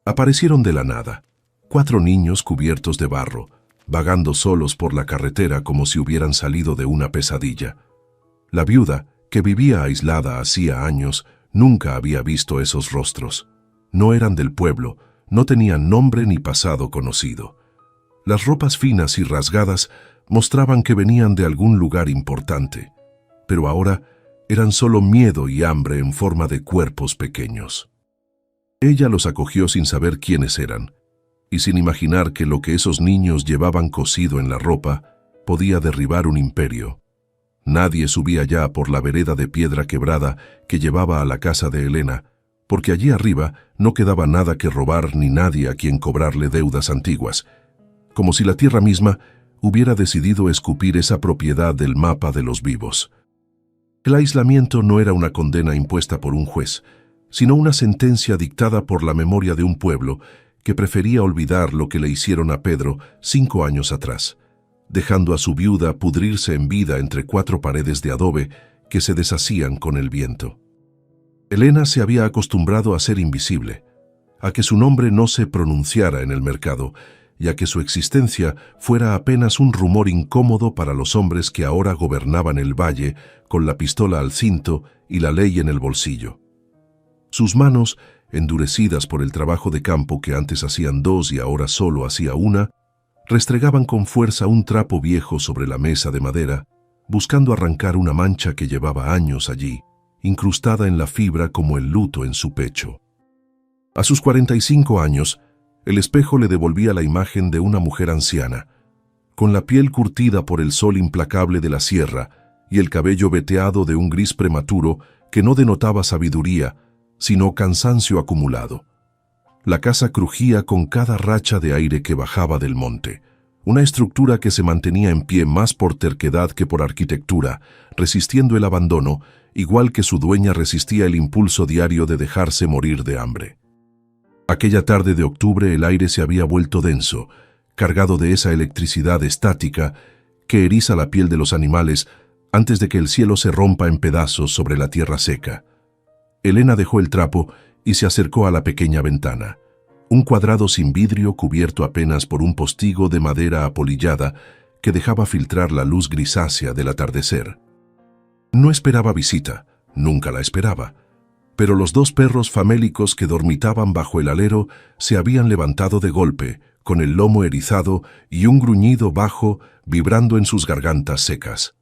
Aparecieron de la nada, 4 niños cubiertos de barro, vagando solos por la carretera como si hubieran salido de una pesadilla. La viuda, que vivía aislada hacía años, nunca había visto esos rostros. No eran del pueblo, no tenían nombre ni pasado conocido. Las ropas finas y rasgadas mostraban que venían de algún lugar importante, pero ahora eran solo miedo y hambre en forma de cuerpos pequeños. Ella los acogió sin saber quiénes eran, y sin imaginar que lo que esos niños llevaban cosido en la ropa podía derribar un imperio. Nadie subía ya por la vereda de piedra quebrada que llevaba a la casa de Elena, porque allí arriba no quedaba nada que robar ni nadie a quien cobrarle deudas antiguas, como si la tierra misma hubiera decidido escupir esa propiedad del mapa de los vivos. El aislamiento no era una condena impuesta por un juez, sino una sentencia dictada por la memoria de un pueblo que prefería olvidar lo que le hicieron a Pedro 5 años atrás, dejando a su viuda pudrirse en vida entre 4 paredes de adobe que se deshacían con el viento. Elena se había acostumbrado a ser invisible, a que su nombre no se pronunciara en el mercado y a que su existencia fuera apenas un rumor incómodo para los hombres que ahora gobernaban el valle con la pistola al cinto y la ley en el bolsillo. Sus manos, endurecidas por el trabajo de campo que antes hacían 2 y ahora solo hacía 1, restregaban con fuerza un trapo viejo sobre la mesa de madera, buscando arrancar una mancha que llevaba años allí, incrustada en la fibra como el luto en su pecho. A sus 45 años, el espejo le devolvía la imagen de una mujer anciana, con la piel curtida por el sol implacable de la sierra y el cabello veteado de un gris prematuro que no denotaba sabiduría, sino cansancio acumulado. La casa crujía con cada racha de aire que bajaba del monte, una estructura que se mantenía en pie más por terquedad que por arquitectura, resistiendo el abandono, igual que su dueña resistía el impulso diario de dejarse morir de hambre. Aquella tarde de octubre el aire se había vuelto denso, cargado de esa electricidad estática que eriza la piel de los animales antes de que el cielo se rompa en pedazos sobre la tierra seca. Elena dejó el trapo y se acercó a la pequeña ventana, un cuadrado sin vidrio cubierto apenas por un postigo de madera apolillada que dejaba filtrar la luz grisácea del atardecer. No esperaba visita, nunca la esperaba, pero los 2 perros famélicos que dormitaban bajo el alero se habían levantado de golpe, con el lomo erizado y un gruñido bajo vibrando en sus gargantas secas.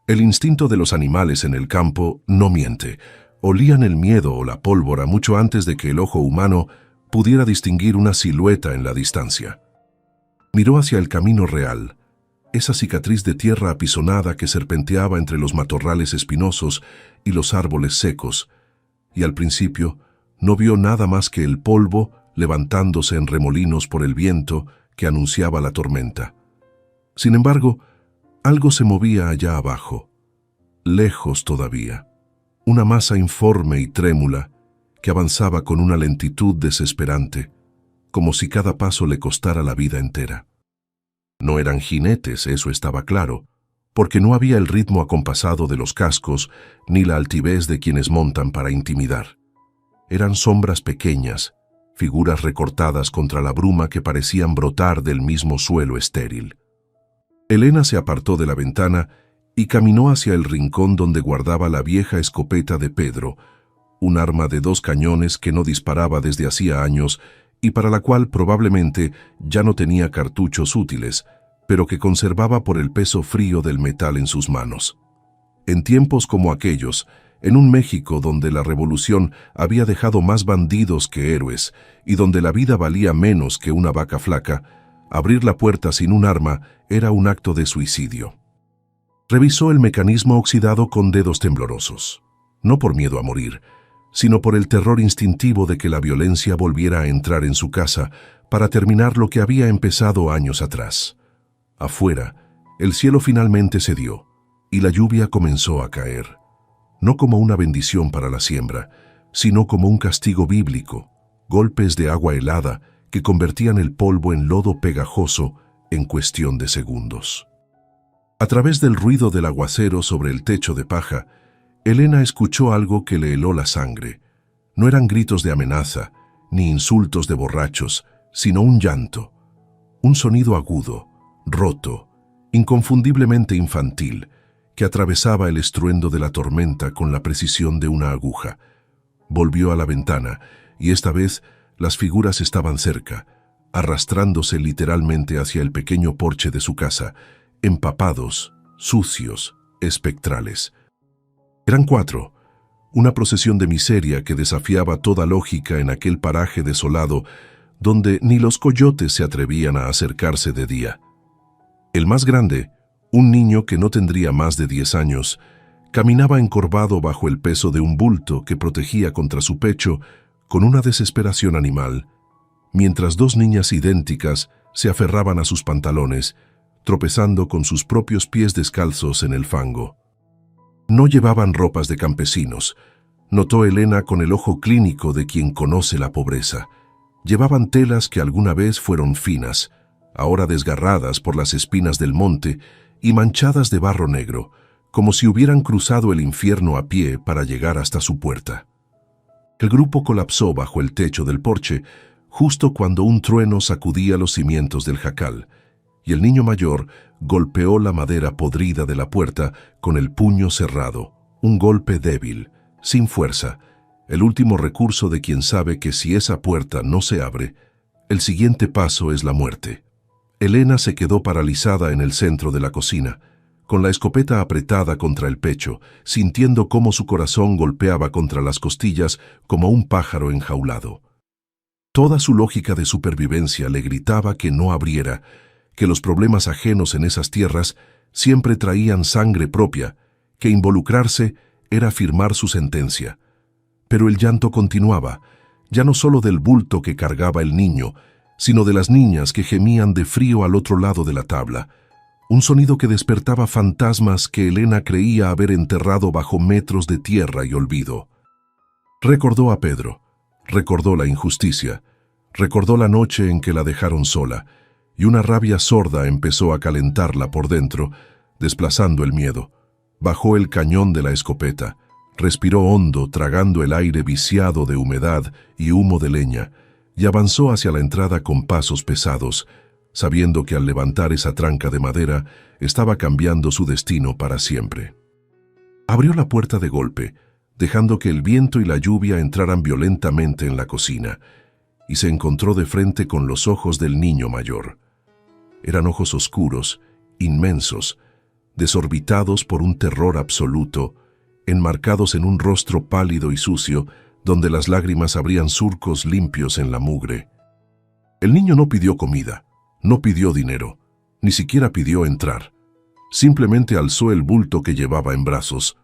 El instinto de los animales en el campo no miente. Olían el miedo o la pólvora mucho antes de que el ojo humano pudiera distinguir una silueta en la distancia. Miró hacia el camino real, esa cicatriz de tierra apisonada que serpenteaba entre los matorrales espinosos y los árboles secos, y al principio no vio nada más que el polvo levantándose en remolinos por el viento que anunciaba la tormenta. Sin embargo, algo se movía allá abajo, lejos todavía. Una masa informe y trémula que avanzaba con una lentitud desesperante, como si cada paso le costara la vida entera. No eran jinetes, eso estaba claro, porque no había el ritmo acompasado de los cascos ni la altivez de quienes montan para intimidar. Eran sombras pequeñas, figuras recortadas contra la bruma que parecían brotar del mismo suelo estéril. Elena se apartó de la ventana y caminó hacia el rincón donde guardaba la vieja escopeta de Pedro, un arma de 2 cañones que no disparaba desde hacía años y para la cual probablemente ya no tenía cartuchos útiles, pero que conservaba por el peso frío del metal en sus manos. En tiempos como aquellos, en un México donde la revolución había dejado más bandidos que héroes y donde la vida valía menos que una vaca flaca, abrir la puerta sin un arma era un acto de suicidio. Revisó el mecanismo oxidado con dedos temblorosos, no por miedo a morir, sino por el terror instintivo de que la violencia volviera a entrar en su casa para terminar lo que había empezado años atrás. Afuera, el cielo finalmente cedió y la lluvia comenzó a caer, no como una bendición para la siembra, sino como un castigo bíblico, golpes de agua helada que convertían el polvo en lodo pegajoso en cuestión de segundos. A través del ruido del aguacero sobre el techo de paja, Elena escuchó algo que le heló la sangre. No eran gritos de amenaza, ni insultos de borrachos, sino un llanto, un sonido agudo, roto, inconfundiblemente infantil, que atravesaba el estruendo de la tormenta con la precisión de una aguja. Volvió a la ventana, y esta vez las figuras estaban cerca, arrastrándose literalmente hacia el pequeño porche de su casa, empapados, sucios, espectrales. Eran 4, una procesión de miseria que desafiaba toda lógica en aquel paraje desolado donde ni los coyotes se atrevían a acercarse de día. El más grande, un niño que no tendría más de 10 años, caminaba encorvado bajo el peso de un bulto que protegía contra su pecho con una desesperación animal, mientras 2 niñas idénticas se aferraban a sus pantalones, tropezando con sus propios pies descalzos en el fango. No llevaban ropas de campesinos, notó Elena con el ojo clínico de quien conoce la pobreza. Llevaban telas que alguna vez fueron finas, ahora desgarradas por las espinas del monte y manchadas de barro negro, como si hubieran cruzado el infierno a pie para llegar hasta su puerta. El grupo colapsó bajo el techo del porche, justo cuando un trueno sacudía los cimientos del jacal, y el niño mayor golpeó la madera podrida de la puerta con el puño cerrado, un golpe débil, sin fuerza, el último recurso de quien sabe que si esa puerta no se abre, el siguiente paso es la muerte. Elena se quedó paralizada en el centro de la cocina, con la escopeta apretada contra el pecho, sintiendo cómo su corazón golpeaba contra las costillas como un pájaro enjaulado. Toda su lógica de supervivencia le gritaba que no abriera, que los problemas ajenos en esas tierras siempre traían sangre propia, que involucrarse era firmar su sentencia. Pero el llanto continuaba, ya no solo del bulto que cargaba el niño, sino de las niñas que gemían de frío al otro lado de la tabla, un sonido que despertaba fantasmas que Elena creía haber enterrado bajo metros de tierra y olvido. Recordó a Pedro, recordó la injusticia, recordó la noche en que la dejaron sola, y una rabia sorda empezó a calentarla por dentro, desplazando el miedo. Bajó el cañón de la escopeta, respiró hondo, tragando el aire viciado de humedad y humo de leña, y avanzó hacia la entrada con pasos pesados, sabiendo que al levantar esa tranca de madera estaba cambiando su destino para siempre. Abrió la puerta de golpe, dejando que el viento y la lluvia entraran violentamente en la cocina, y se encontró de frente con los ojos del niño mayor. Eran ojos oscuros, inmensos, desorbitados por un terror absoluto, enmarcados en un rostro pálido y sucio, donde las lágrimas abrían surcos limpios en la mugre. El niño no pidió comida, no pidió dinero, ni siquiera pidió entrar. Simplemente alzó el bulto que llevaba en brazos,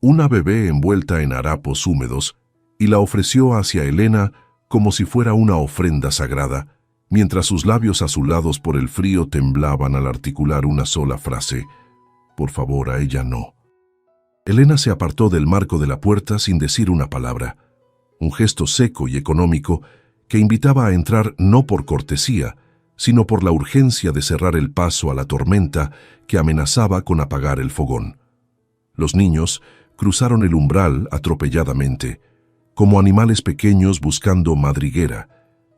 una bebé envuelta en harapos húmedos, y la ofreció hacia Elena como si fuera una ofrenda sagrada, mientras sus labios azulados por el frío temblaban al articular una sola frase: «Por favor, a ella no». Elena se apartó del marco de la puerta sin decir una palabra, un gesto seco y económico que invitaba a entrar no por cortesía, sino por la urgencia de cerrar el paso a la tormenta que amenazaba con apagar el fogón. Los niños cruzaron el umbral atropelladamente, como animales pequeños buscando madriguera,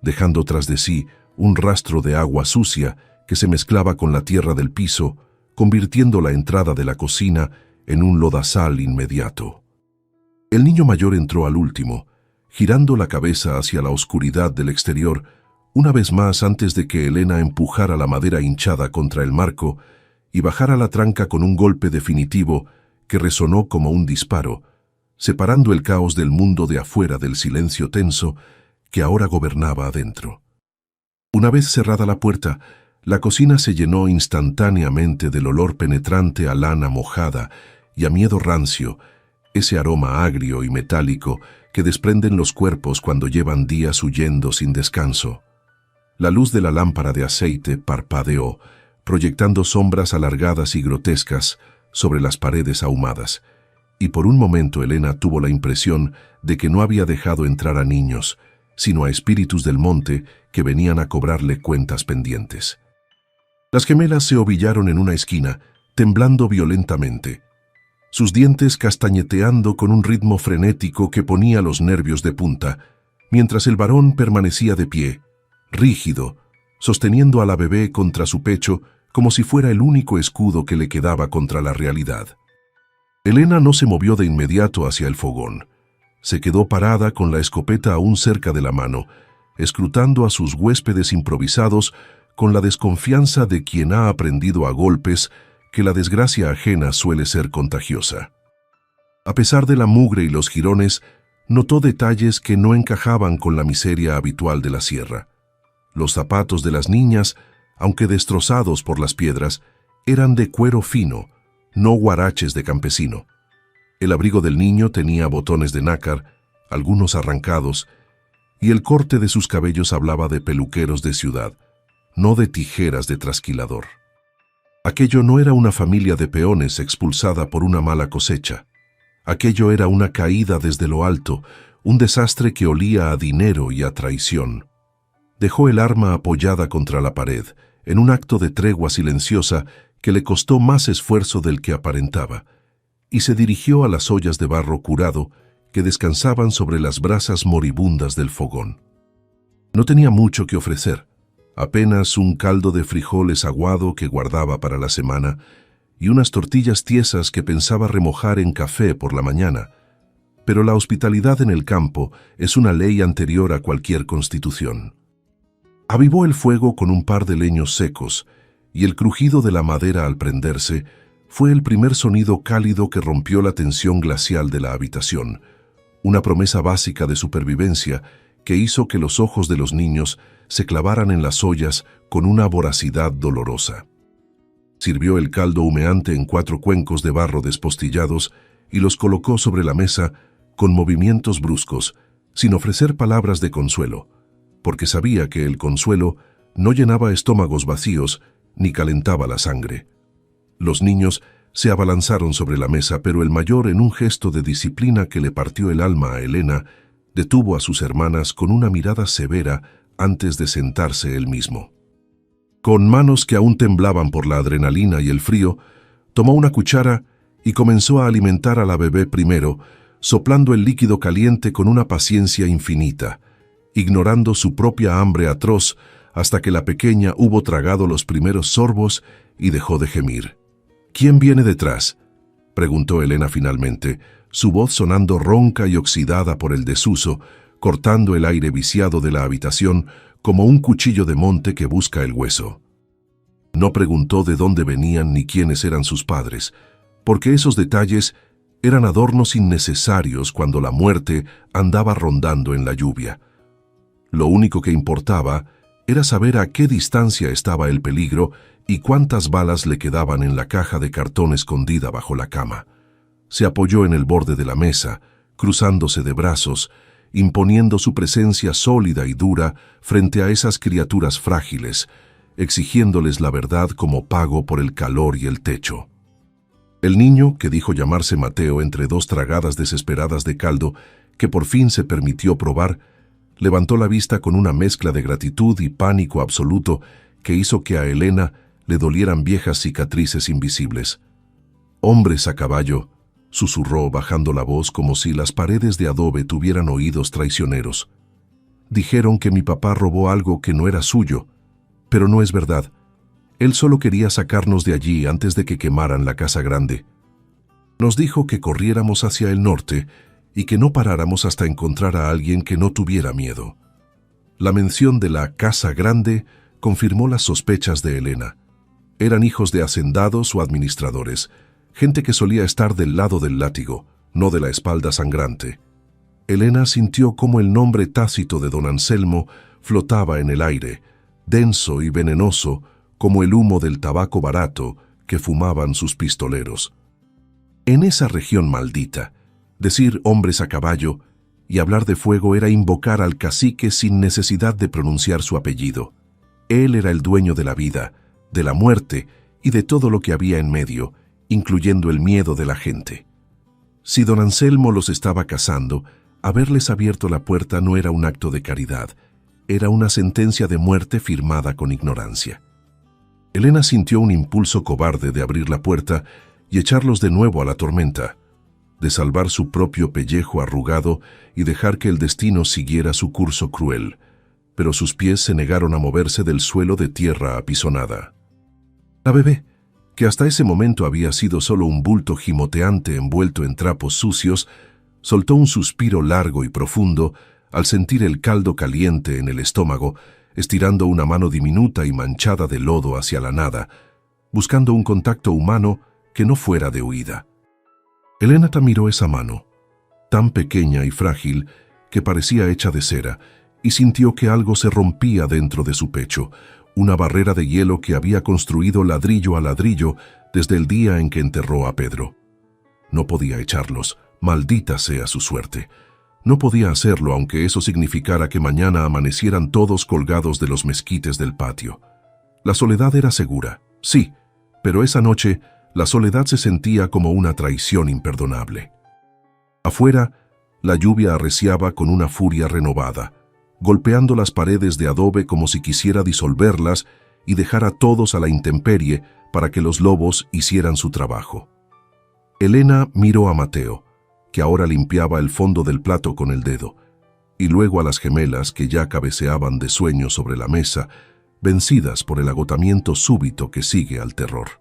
dejando tras de sí un rastro de agua sucia que se mezclaba con la tierra del piso, convirtiendo la entrada de la cocina en un lodazal inmediato. El niño mayor entró al último, girando la cabeza hacia la oscuridad del exterior, una vez más antes de que Elena empujara la madera hinchada contra el marco y bajara la tranca con un golpe definitivo que resonó como un disparo, separando el caos del mundo de afuera del silencio tenso que ahora gobernaba adentro. Una vez cerrada la puerta, la cocina se llenó instantáneamente del olor penetrante a lana mojada y a miedo rancio, ese aroma agrio y metálico que desprenden los cuerpos cuando llevan días huyendo sin descanso. La luz de la lámpara de aceite parpadeó, proyectando sombras alargadas y grotescas sobre las paredes ahumadas, y por un momento Elena tuvo la impresión de que no había dejado entrar a niños, sino a espíritus del monte que venían a cobrarle cuentas pendientes. Las gemelas se ovillaron en una esquina, temblando violentamente, sus dientes castañeteando con un ritmo frenético que ponía los nervios de punta, mientras el varón permanecía de pie, rígido, sosteniendo a la bebé contra su pecho como si fuera el único escudo que le quedaba contra la realidad. Elena no se movió de inmediato hacia el fogón. Se quedó parada con la escopeta aún cerca de la mano, escrutando a sus huéspedes improvisados con la desconfianza de quien ha aprendido a golpes que la desgracia ajena suele ser contagiosa. A pesar de la mugre y los jirones, notó detalles que no encajaban con la miseria habitual de la sierra. Los zapatos de las niñas, aunque destrozados por las piedras, eran de cuero fino, no huaraches de campesino. El abrigo del niño tenía botones de nácar, algunos arrancados, y el corte de sus cabellos hablaba de peluqueros de ciudad, no de tijeras de trasquilador. Aquello no era una familia de peones expulsada por una mala cosecha. Aquello era una caída desde lo alto, un desastre que olía a dinero y a traición. Dejó el arma apoyada contra la pared, en un acto de tregua silenciosa que le costó más esfuerzo del que aparentaba, y se dirigió a las ollas de barro curado que descansaban sobre las brasas moribundas del fogón. No tenía mucho que ofrecer, apenas un caldo de frijoles aguado que guardaba para la semana y unas tortillas tiesas que pensaba remojar en café por la mañana, pero la hospitalidad en el campo es una ley anterior a cualquier constitución. Avivó el fuego con un par de leños secos, y el crujido de la madera al prenderse fue el primer sonido cálido que rompió la tensión glacial de la habitación, una promesa básica de supervivencia que hizo que los ojos de los niños se clavaran en las ollas con una voracidad dolorosa. Sirvió el caldo humeante en 4 cuencos de barro despostillados y los colocó sobre la mesa con movimientos bruscos, sin ofrecer palabras de consuelo, porque sabía que el consuelo no llenaba estómagos vacíos ni calentaba la sangre. Los niños se abalanzaron sobre la mesa, pero el mayor, en un gesto de disciplina que le partió el alma a Elena, detuvo a sus hermanas con una mirada severa antes de sentarse él mismo. Con manos que aún temblaban por la adrenalina y el frío, tomó una cuchara y comenzó a alimentar a la bebé primero, soplando el líquido caliente con una paciencia infinita, ignorando su propia hambre atroz hasta que la pequeña hubo tragado los primeros sorbos y dejó de gemir. «¿Quién viene detrás?», preguntó Elena finalmente, su voz sonando ronca y oxidada por el desuso, cortando el aire viciado de la habitación como un cuchillo de monte que busca el hueso. No preguntó de dónde venían ni quiénes eran sus padres, porque esos detalles eran adornos innecesarios cuando la muerte andaba rondando en la lluvia. Lo único que importaba era saber a qué distancia estaba el peligro y cuántas balas le quedaban en la caja de cartón escondida bajo la cama. Se apoyó en el borde de la mesa, cruzándose de brazos, imponiendo su presencia sólida y dura frente a esas criaturas frágiles, exigiéndoles la verdad como pago por el calor y el techo. El niño, que dijo llamarse Mateo entre 2 tragadas desesperadas de caldo que por fin se permitió probar, levantó la vista con una mezcla de gratitud y pánico absoluto que hizo que a Elena le dolieran viejas cicatrices invisibles. «Hombres a caballo», susurró bajando la voz como si las paredes de adobe tuvieran oídos traicioneros. «Dijeron que mi papá robó algo que no era suyo, pero no es verdad. Él solo quería sacarnos de allí antes de que quemaran la casa grande. Nos dijo que corriéramos hacia el norte y que no paráramos hasta encontrar a alguien que no tuviera miedo». La mención de la casa grande confirmó las sospechas de Elena. Eran hijos de hacendados o administradores, gente que solía estar del lado del látigo, no de la espalda sangrante. Elena sintió cómo el nombre tácito de don Anselmo flotaba en el aire, denso y venenoso como el humo del tabaco barato que fumaban sus pistoleros. En esa región maldita, decir hombres a caballo y hablar de fuego era invocar al cacique sin necesidad de pronunciar su apellido. Él era el dueño de la vida, de la muerte y de todo lo que había en medio, incluyendo el miedo de la gente. Si don Anselmo los estaba cazando, haberles abierto la puerta no era un acto de caridad, era una sentencia de muerte firmada con ignorancia. Elena sintió un impulso cobarde de abrir la puerta y echarlos de nuevo a la tormenta, de salvar su propio pellejo arrugado y dejar que el destino siguiera su curso cruel, pero sus pies se negaron a moverse del suelo de tierra apisonada. La bebé, que hasta ese momento había sido solo un bulto gimoteante envuelto en trapos sucios, soltó un suspiro largo y profundo al sentir el caldo caliente en el estómago, estirando una mano diminuta y manchada de lodo hacia la nada, buscando un contacto humano que no fuera de huida. Elena miró esa mano, tan pequeña y frágil que parecía hecha de cera, y sintió que algo se rompía dentro de su pecho, una barrera de hielo que había construido ladrillo a ladrillo desde el día en que enterró a Pedro. No podía echarlos, maldita sea su suerte. No podía hacerlo aunque eso significara que mañana amanecieran todos colgados de los mezquites del patio. La soledad era segura, sí, pero esa noche la soledad se sentía como una traición imperdonable. Afuera, la lluvia arreciaba con una furia renovada, golpeando las paredes de adobe como si quisiera disolverlas y dejar a todos a la intemperie para que los lobos hicieran su trabajo. Elena miró a Mateo, que ahora limpiaba el fondo del plato con el dedo, y luego a las gemelas que ya cabeceaban de sueño sobre la mesa, vencidas por el agotamiento súbito que sigue al terror.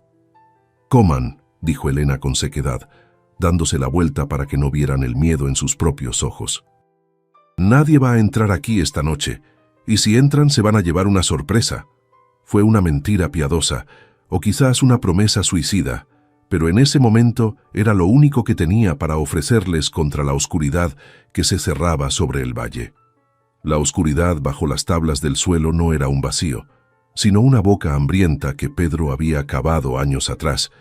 «Coman», dijo Elena con sequedad, dándose la vuelta para que no vieran el miedo en sus propios ojos. «Nadie va a entrar aquí esta noche, y si entran se van a llevar una sorpresa». Fue una mentira piadosa, o quizás una promesa suicida, pero en ese momento era lo único que tenía para ofrecerles contra la oscuridad que se cerraba sobre el valle. La oscuridad bajo las tablas del suelo no era un vacío, sino una boca hambrienta que Pedro había cavado años atrás,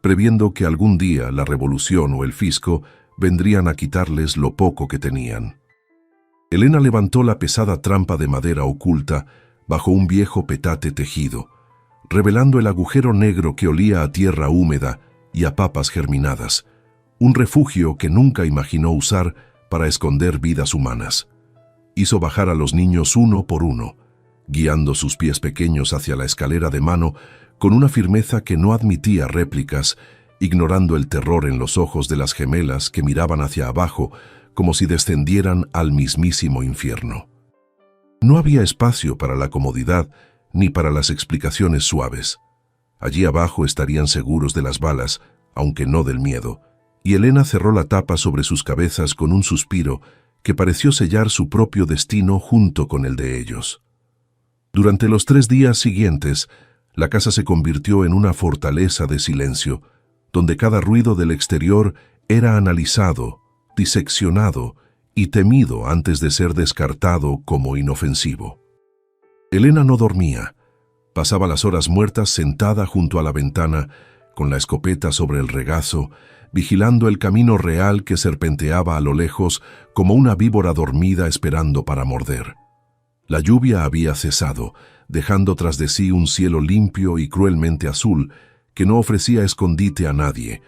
previendo que algún día la revolución o el fisco vendrían a quitarles lo poco que tenían. Elena levantó la pesada trampa de madera oculta bajo un viejo petate tejido, revelando el agujero negro que olía a tierra húmeda y a papas germinadas, un refugio que nunca imaginó usar para esconder vidas humanas. Hizo bajar a los niños uno por uno, guiando sus pies pequeños hacia la escalera de mano con una firmeza que no admitía réplicas, ignorando el terror en los ojos de las gemelas que miraban hacia abajo como si descendieran al mismísimo infierno. No había espacio para la comodidad ni para las explicaciones suaves. Allí abajo estarían seguros de las balas, aunque no del miedo, y Elena cerró la tapa sobre sus cabezas con un suspiro que pareció sellar su propio destino junto con el de ellos. Durante los 3 días siguientes, la casa se convirtió en una fortaleza de silencio, donde cada ruido del exterior era analizado, diseccionado y temido antes de ser descartado como inofensivo. Elena no dormía. Pasaba las horas muertas sentada junto a la ventana, con la escopeta sobre el regazo, vigilando el camino real que serpenteaba a lo lejos como una víbora dormida esperando para morder. La lluvia había cesado, dejando tras de sí un cielo limpio y cruelmente azul que no ofrecía escondite a nadie,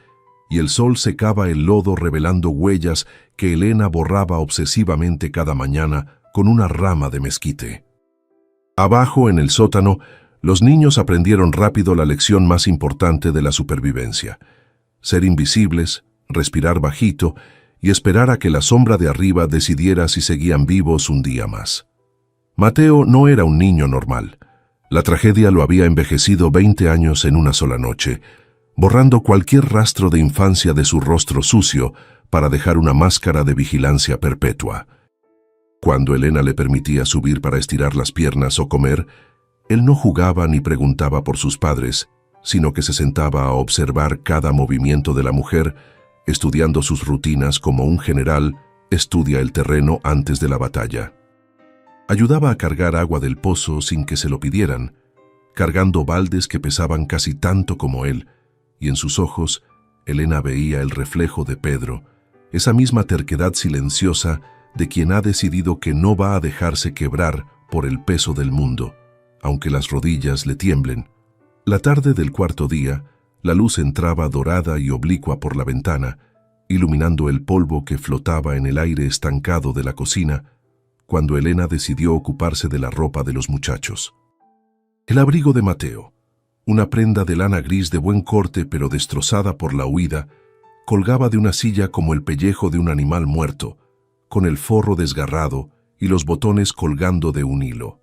y el sol secaba el lodo revelando huellas que Elena borraba obsesivamente cada mañana con una rama de mezquite. Abajo, en el sótano, los niños aprendieron rápido la lección más importante de la supervivencia: ser invisibles, respirar bajito y esperar a que la sombra de arriba decidiera si seguían vivos un día más. Mateo no era un niño normal. La tragedia lo había envejecido 20 años en una sola noche, borrando cualquier rastro de infancia de su rostro sucio para dejar una máscara de vigilancia perpetua. Cuando Elena le permitía subir para estirar las piernas o comer, él no jugaba ni preguntaba por sus padres, sino que se sentaba a observar cada movimiento de la mujer, estudiando sus rutinas como un general estudia el terreno antes de la batalla. Ayudaba a cargar agua del pozo sin que se lo pidieran, cargando baldes que pesaban casi tanto como él, y en sus ojos Elena veía el reflejo de Pedro, esa misma terquedad silenciosa de quien ha decidido que no va a dejarse quebrar por el peso del mundo, aunque las rodillas le tiemblen. La tarde del 4.º día, la luz entraba dorada y oblicua por la ventana, iluminando el polvo que flotaba en el aire estancado de la cocina, cuando Elena decidió ocuparse de la ropa de los muchachos. El abrigo de Mateo, una prenda de lana gris de buen corte pero destrozada por la huida, colgaba de una silla como el pellejo de un animal muerto, con el forro desgarrado y los botones colgando de un hilo.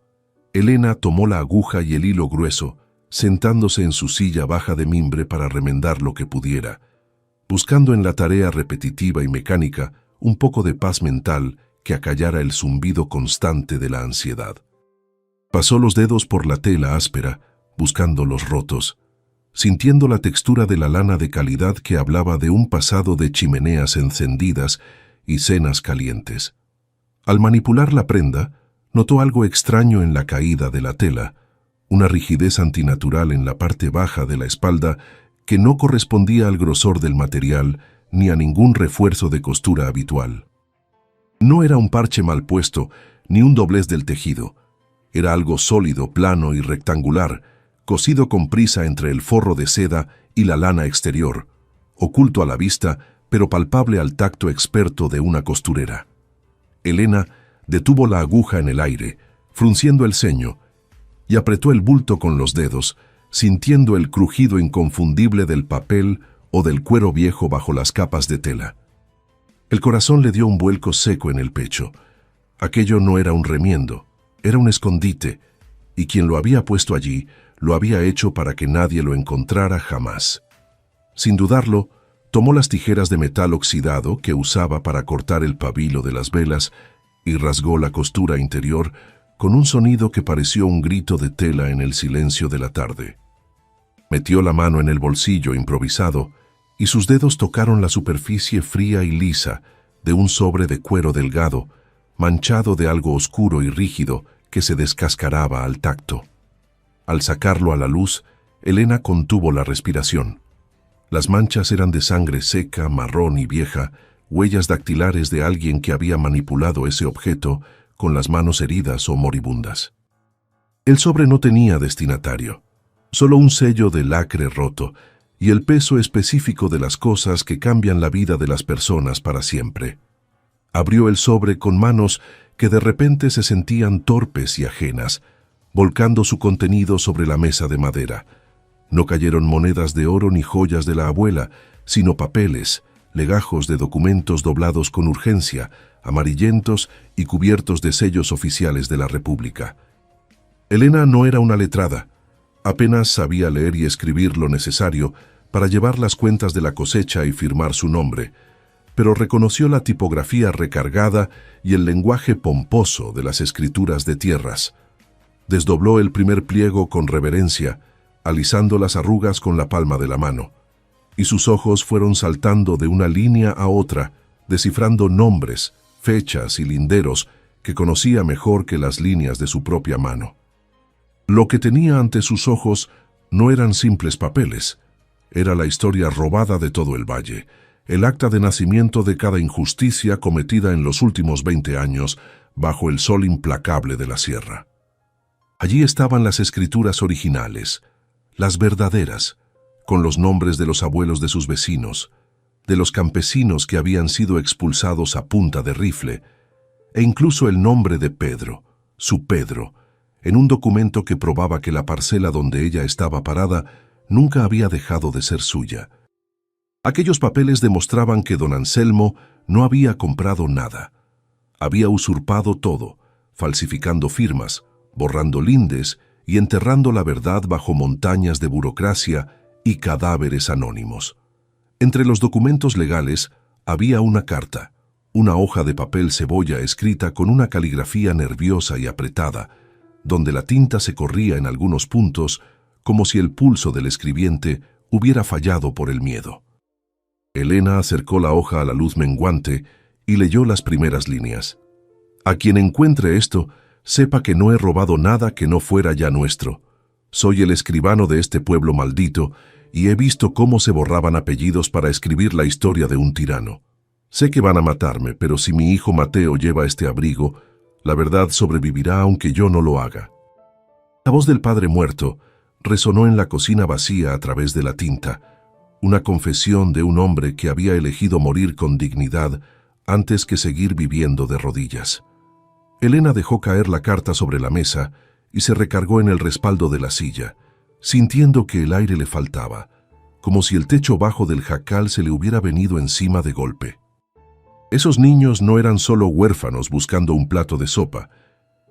Elena tomó la aguja y el hilo grueso, sentándose en su silla baja de mimbre para remendar lo que pudiera, buscando en la tarea repetitiva y mecánica un poco de paz mental que acallara el zumbido constante de la ansiedad. Pasó los dedos por la tela áspera, buscando los rotos, sintiendo la textura de la lana de calidad que hablaba de un pasado de chimeneas encendidas y cenas calientes. Al manipular la prenda, notó algo extraño en la caída de la tela, una rigidez antinatural en la parte baja de la espalda que no correspondía al grosor del material ni a ningún refuerzo de costura habitual. No era un parche mal puesto, ni un doblez del tejido. Era algo sólido, plano y rectangular, cosido con prisa entre el forro de seda y la lana exterior, oculto a la vista, pero palpable al tacto experto de una costurera. Elena detuvo la aguja en el aire, frunciendo el ceño, y apretó el bulto con los dedos, sintiendo el crujido inconfundible del papel o del cuero viejo bajo las capas de tela. El corazón le dio un vuelco seco en el pecho. Aquello no era un remiendo, era un escondite, y quien lo había puesto allí lo había hecho para que nadie lo encontrara jamás. Sin dudarlo, tomó las tijeras de metal oxidado que usaba para cortar el pabilo de las velas y rasgó la costura interior con un sonido que pareció un grito de tela en el silencio de la tarde. Metió la mano en el bolsillo improvisado y sus dedos tocaron la superficie fría y lisa de un sobre de cuero delgado, manchado de algo oscuro y rígido que se descascaraba al tacto. Al sacarlo a la luz, Elena contuvo la respiración. Las manchas eran de sangre seca, marrón y vieja, huellas dactilares de alguien que había manipulado ese objeto con las manos heridas o moribundas. El sobre no tenía destinatario, solo un sello de lacre roto y el peso específico de las cosas que cambian la vida de las personas para siempre. Abrió el sobre con manos que de repente se sentían torpes y ajenas, volcando su contenido sobre la mesa de madera. No cayeron monedas de oro ni joyas de la abuela, sino papeles, legajos de documentos doblados con urgencia, amarillentos y cubiertos de sellos oficiales de la República. Elena no era una letrada, apenas sabía leer y escribir lo necesario para llevar las cuentas de la cosecha y firmar su nombre, pero reconoció la tipografía recargada y el lenguaje pomposo de las escrituras de tierras. Desdobló el primer pliego con reverencia, alisando las arrugas con la palma de la mano, y sus ojos fueron saltando de una línea a otra, descifrando nombres, fechas y linderos que conocía mejor que las líneas de su propia mano. Lo que tenía ante sus ojos no eran simples papeles, era la historia robada de todo el valle, el acta de nacimiento de cada injusticia cometida en los últimos 20 años bajo el sol implacable de la sierra. Allí estaban las escrituras originales, las verdaderas, con los nombres de los abuelos de sus vecinos, de los campesinos que habían sido expulsados a punta de rifle, e incluso el nombre de Pedro, su Pedro, en un documento que probaba que la parcela donde ella estaba parada nunca había dejado de ser suya. Aquellos papeles demostraban que don Anselmo no había comprado nada. Había usurpado todo, falsificando firmas, borrando lindes y enterrando la verdad bajo montañas de burocracia y cadáveres anónimos. Entre los documentos legales había una carta, una hoja de papel cebolla escrita con una caligrafía nerviosa y apretada, donde la tinta se corría en algunos puntos como si el pulso del escribiente hubiera fallado por el miedo. Elena acercó la hoja a la luz menguante y leyó las primeras líneas. A quien encuentre esto, sepa que no he robado nada que no fuera ya nuestro. Soy el escribano de este pueblo maldito y he visto cómo se borraban apellidos para escribir la historia de un tirano. Sé que van a matarme, pero si mi hijo Mateo lleva este abrigo, la verdad sobrevivirá aunque yo no lo haga. La voz del padre muerto resonó en la cocina vacía a través de la tinta, una confesión de un hombre que había elegido morir con dignidad antes que seguir viviendo de rodillas. Elena dejó caer la carta sobre la mesa y se recargó en el respaldo de la silla, sintiendo que el aire le faltaba, como si el techo bajo del jacal se le hubiera venido encima de golpe. Esos niños no eran solo huérfanos buscando un plato de sopa,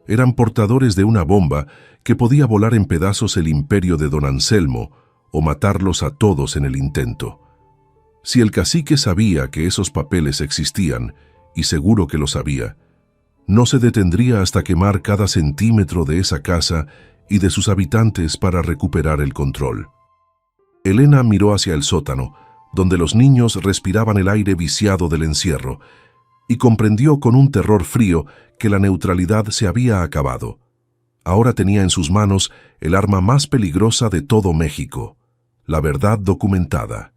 eran portadores de una bomba que podía volar en pedazos el imperio de don Anselmo o matarlos a todos en el intento. Si el cacique sabía que esos papeles existían, y seguro que lo sabía, no se detendría hasta quemar cada centímetro de esa casa y de sus habitantes para recuperar el control. Elena miró hacia el sótano, donde los niños respiraban el aire viciado del encierro, y comprendió con un terror frío que la neutralidad se había acabado. Ahora tenía en sus manos el arma más peligrosa de todo México, la verdad documentada.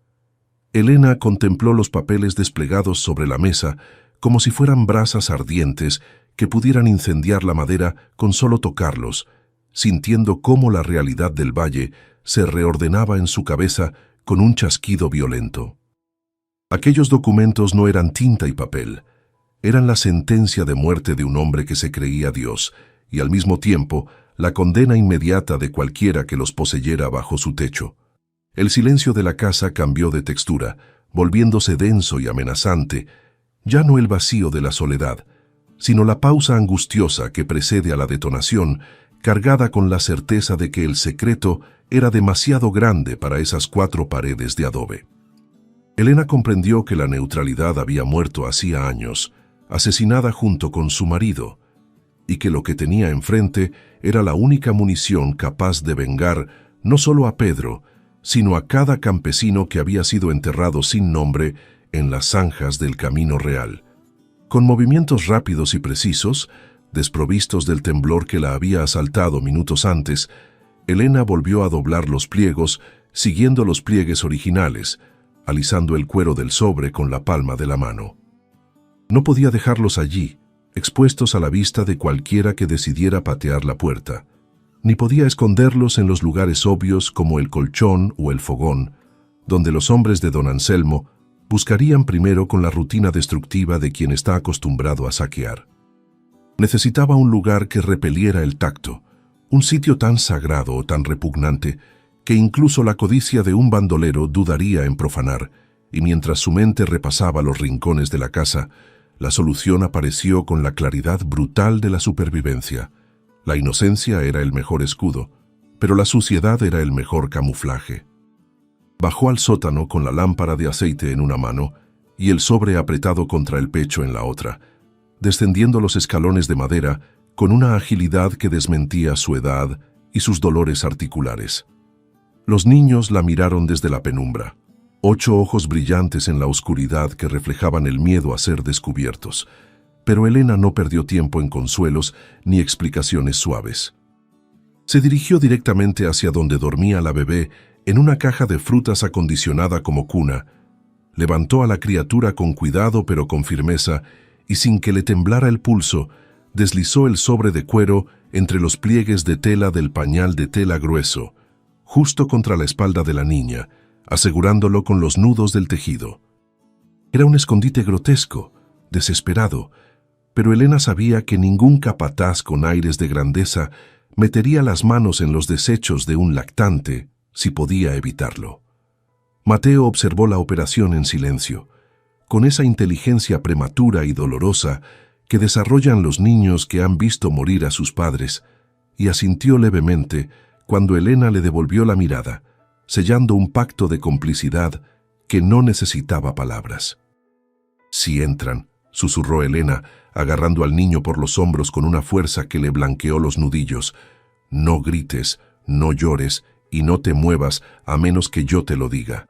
Elena contempló los papeles desplegados sobre la mesa como si fueran brasas ardientes que pudieran incendiar la madera con solo tocarlos, sintiendo cómo la realidad del valle se reordenaba en su cabeza con un chasquido violento. Aquellos documentos no eran tinta y papel, eran la sentencia de muerte de un hombre que se creía Dios y al mismo tiempo la condena inmediata de cualquiera que los poseyera bajo su techo. El silencio de la casa cambió de textura, volviéndose denso y amenazante, ya no el vacío de la soledad, sino la pausa angustiosa que precede a la detonación, cargada con la certeza de que el secreto era demasiado grande para esas 4 paredes de adobe. Elena comprendió que la neutralidad había muerto hacía años, asesinada junto con su marido, y que lo que tenía enfrente era la única munición capaz de vengar no solo a Pedro, sino a cada campesino que había sido enterrado sin nombre en las zanjas del camino real. Con movimientos rápidos y precisos, desprovistos del temblor que la había asaltado minutos antes, Elena volvió a doblar los pliegos, siguiendo los pliegues originales, alisando el cuero del sobre con la palma de la mano. No podía dejarlos allí, expuestos a la vista de cualquiera que decidiera patear la puerta, ni podía esconderlos en los lugares obvios como el colchón o el fogón, donde los hombres de don Anselmo buscarían primero con la rutina destructiva de quien está acostumbrado a saquear. Necesitaba un lugar que repeliera el tacto, un sitio tan sagrado o tan repugnante que incluso la codicia de un bandolero dudaría en profanar, y mientras su mente repasaba los rincones de la casa, la solución apareció con la claridad brutal de la supervivencia. La inocencia era el mejor escudo, pero la suciedad era el mejor camuflaje. Bajó al sótano con la lámpara de aceite en una mano y el sobre apretado contra el pecho en la otra, descendiendo los escalones de madera con una agilidad que desmentía su edad y sus dolores articulares. Los niños la miraron desde la penumbra, 8 ojos brillantes en la oscuridad que reflejaban el miedo a ser descubiertos, pero Elena no perdió tiempo en consuelos ni explicaciones suaves. Se dirigió directamente hacia donde dormía la bebé en una caja de frutas acondicionada como cuna, levantó a la criatura con cuidado pero con firmeza y sin que le temblara el pulso, deslizó el sobre de cuero entre los pliegues de tela del pañal de tela grueso, justo contra la espalda de la niña, asegurándolo con los nudos del tejido. Era un escondite grotesco, desesperado, pero Elena sabía que ningún capataz con aires de grandeza metería las manos en los desechos de un lactante si podía evitarlo. Mateo observó la operación en silencio, con esa inteligencia prematura y dolorosa que desarrollan los niños que han visto morir a sus padres, y asintió levemente cuando Elena le devolvió la mirada, sellando un pacto de complicidad que no necesitaba palabras. «Si entran», susurró Elena, agarrando al niño por los hombros con una fuerza que le blanqueó los nudillos. «No grites, no llores y no te muevas a menos que yo te lo diga.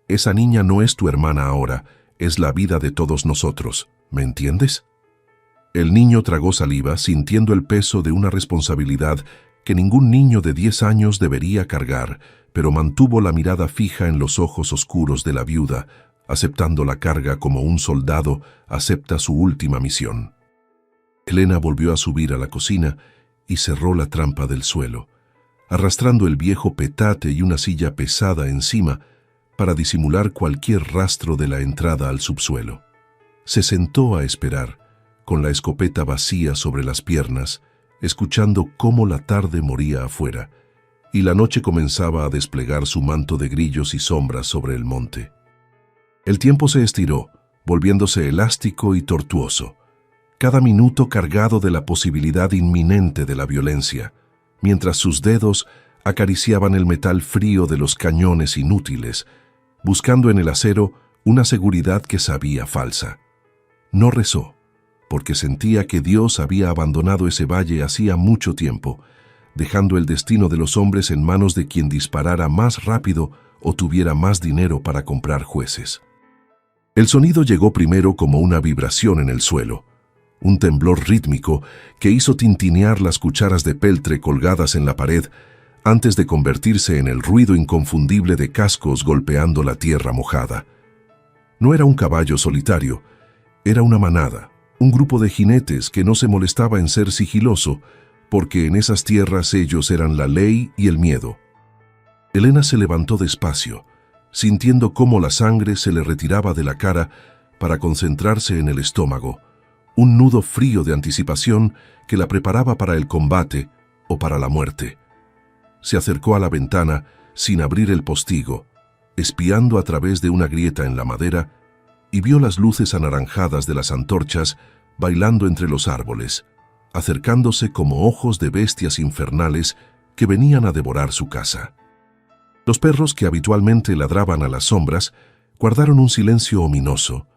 Esa niña no es tu hermana ahora, es la vida de todos nosotros, ¿me entiendes?» El niño tragó saliva, sintiendo el peso de una responsabilidad que ningún niño de 10 años debería cargar, pero mantuvo la mirada fija en los ojos oscuros de la viuda, aceptando la carga como un soldado acepta su última misión. Elena volvió a subir a la cocina y cerró la trampa del suelo, arrastrando el viejo petate y una silla pesada encima para disimular cualquier rastro de la entrada al subsuelo. Se sentó a esperar, con la escopeta vacía sobre las piernas, escuchando cómo la tarde moría afuera, y la noche comenzaba a desplegar su manto de grillos y sombras sobre el monte. El tiempo se estiró, volviéndose elástico y tortuoso, cada minuto cargado de la posibilidad inminente de la violencia, mientras sus dedos acariciaban el metal frío de los cañones inútiles, buscando en el acero una seguridad que sabía falsa. No rezó, porque sentía que Dios había abandonado ese valle hacía mucho tiempo, dejando el destino de los hombres en manos de quien disparara más rápido o tuviera más dinero para comprar jueces. El sonido llegó primero como una vibración en el suelo, un temblor rítmico que hizo tintinear las cucharas de peltre colgadas en la pared antes de convertirse en el ruido inconfundible de cascos golpeando la tierra mojada. No era un caballo solitario, era una manada, un grupo de jinetes que no se molestaba en ser sigiloso, porque en esas tierras ellos eran la ley y el miedo. Elena se levantó despacio, sintiendo cómo la sangre se le retiraba de la cara para concentrarse en el estómago, un nudo frío de anticipación que la preparaba para el combate o para la muerte. Se acercó a la ventana sin abrir el postigo, espiando a través de una grieta en la madera, y vio las luces anaranjadas de las antorchas bailando entre los árboles, acercándose como ojos de bestias infernales que venían a devorar su casa. Los perros que habitualmente ladraban a las sombras guardaron un silencio ominoso,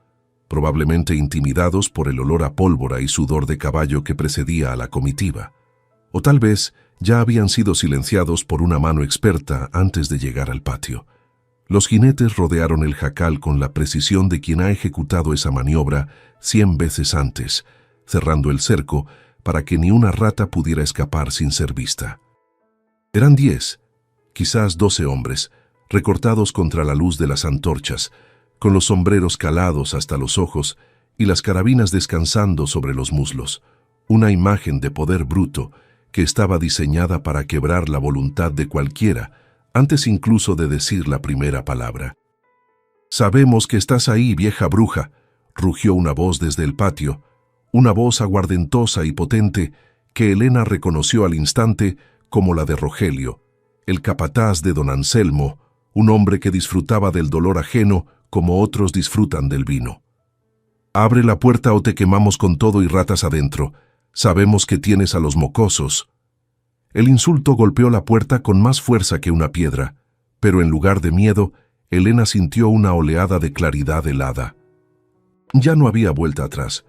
probablemente intimidados por el olor a pólvora y sudor de caballo que precedía a la comitiva, o tal vez ya habían sido silenciados por una mano experta antes de llegar al patio. Los jinetes rodearon el jacal con la precisión de quien ha ejecutado esa maniobra 100 veces antes, cerrando el cerco para que ni una rata pudiera escapar sin ser vista. Eran 10, quizás 12 hombres, recortados contra la luz de las antorchas, con los sombreros calados hasta los ojos y las carabinas descansando sobre los muslos, una imagen de poder bruto que estaba diseñada para quebrar la voluntad de cualquiera, antes incluso de decir la primera palabra. «Sabemos que estás ahí, vieja bruja», rugió una voz desde el patio, una voz aguardentosa y potente que Elena reconoció al instante como la de Rogelio, el capataz de don Anselmo, un hombre que disfrutaba del dolor ajeno como otros disfrutan del vino. «Abre la puerta o te quemamos con todo y ratas adentro. Sabemos que tienes a los mocosos». El insulto golpeó la puerta con más fuerza que una piedra, pero en lugar de miedo, Elena sintió una oleada de claridad helada. Ya no había vuelta atrás,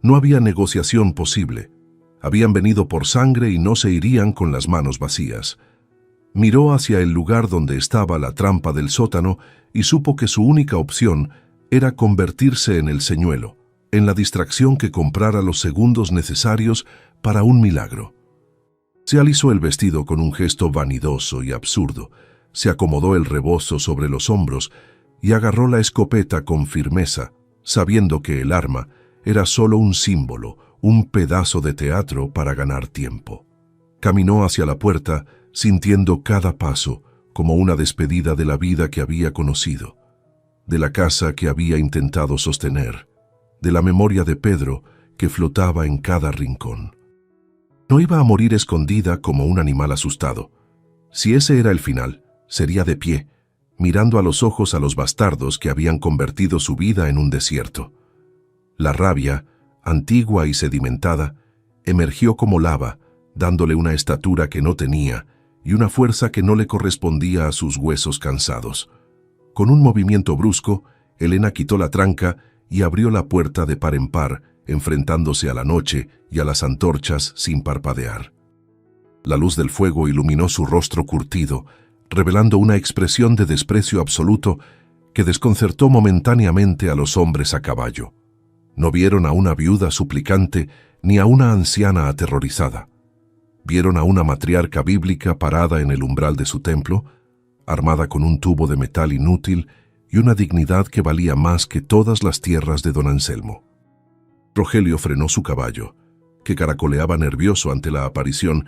no había negociación posible. Habían venido por sangre y no se irían con las manos vacías. Miró hacia el lugar donde estaba la trampa del sótano y supo que su única opción era convertirse en el señuelo, en la distracción que comprara los segundos necesarios para un milagro. Se alisó el vestido con un gesto vanidoso y absurdo, se acomodó el rebozo sobre los hombros y agarró la escopeta con firmeza, sabiendo que el arma era solo un símbolo, un pedazo de teatro para ganar tiempo. Caminó hacia la puerta, sintiendo cada paso como una despedida de la vida que había conocido, de la casa que había intentado sostener, de la memoria de Pedro que flotaba en cada rincón. No iba a morir escondida como un animal asustado. Si ese era el final, sería de pie, mirando a los ojos a los bastardos que habían convertido su vida en un desierto. La rabia, antigua y sedimentada, emergió como lava, dándole una estatura que no tenía y una fuerza que no le correspondía a sus huesos cansados. Con un movimiento brusco, Elena quitó la tranca y abrió la puerta de par en par, enfrentándose a la noche y a las antorchas sin parpadear. La luz del fuego iluminó su rostro curtido, revelando una expresión de desprecio absoluto que desconcertó momentáneamente a los hombres a caballo. No vieron a una viuda suplicante ni a una anciana aterrorizada. Vieron a una matriarca bíblica parada en el umbral de su templo, armada con un tubo de metal inútil y una dignidad que valía más que todas las tierras de don Anselmo. Rogelio frenó su caballo, que caracoleaba nervioso ante la aparición,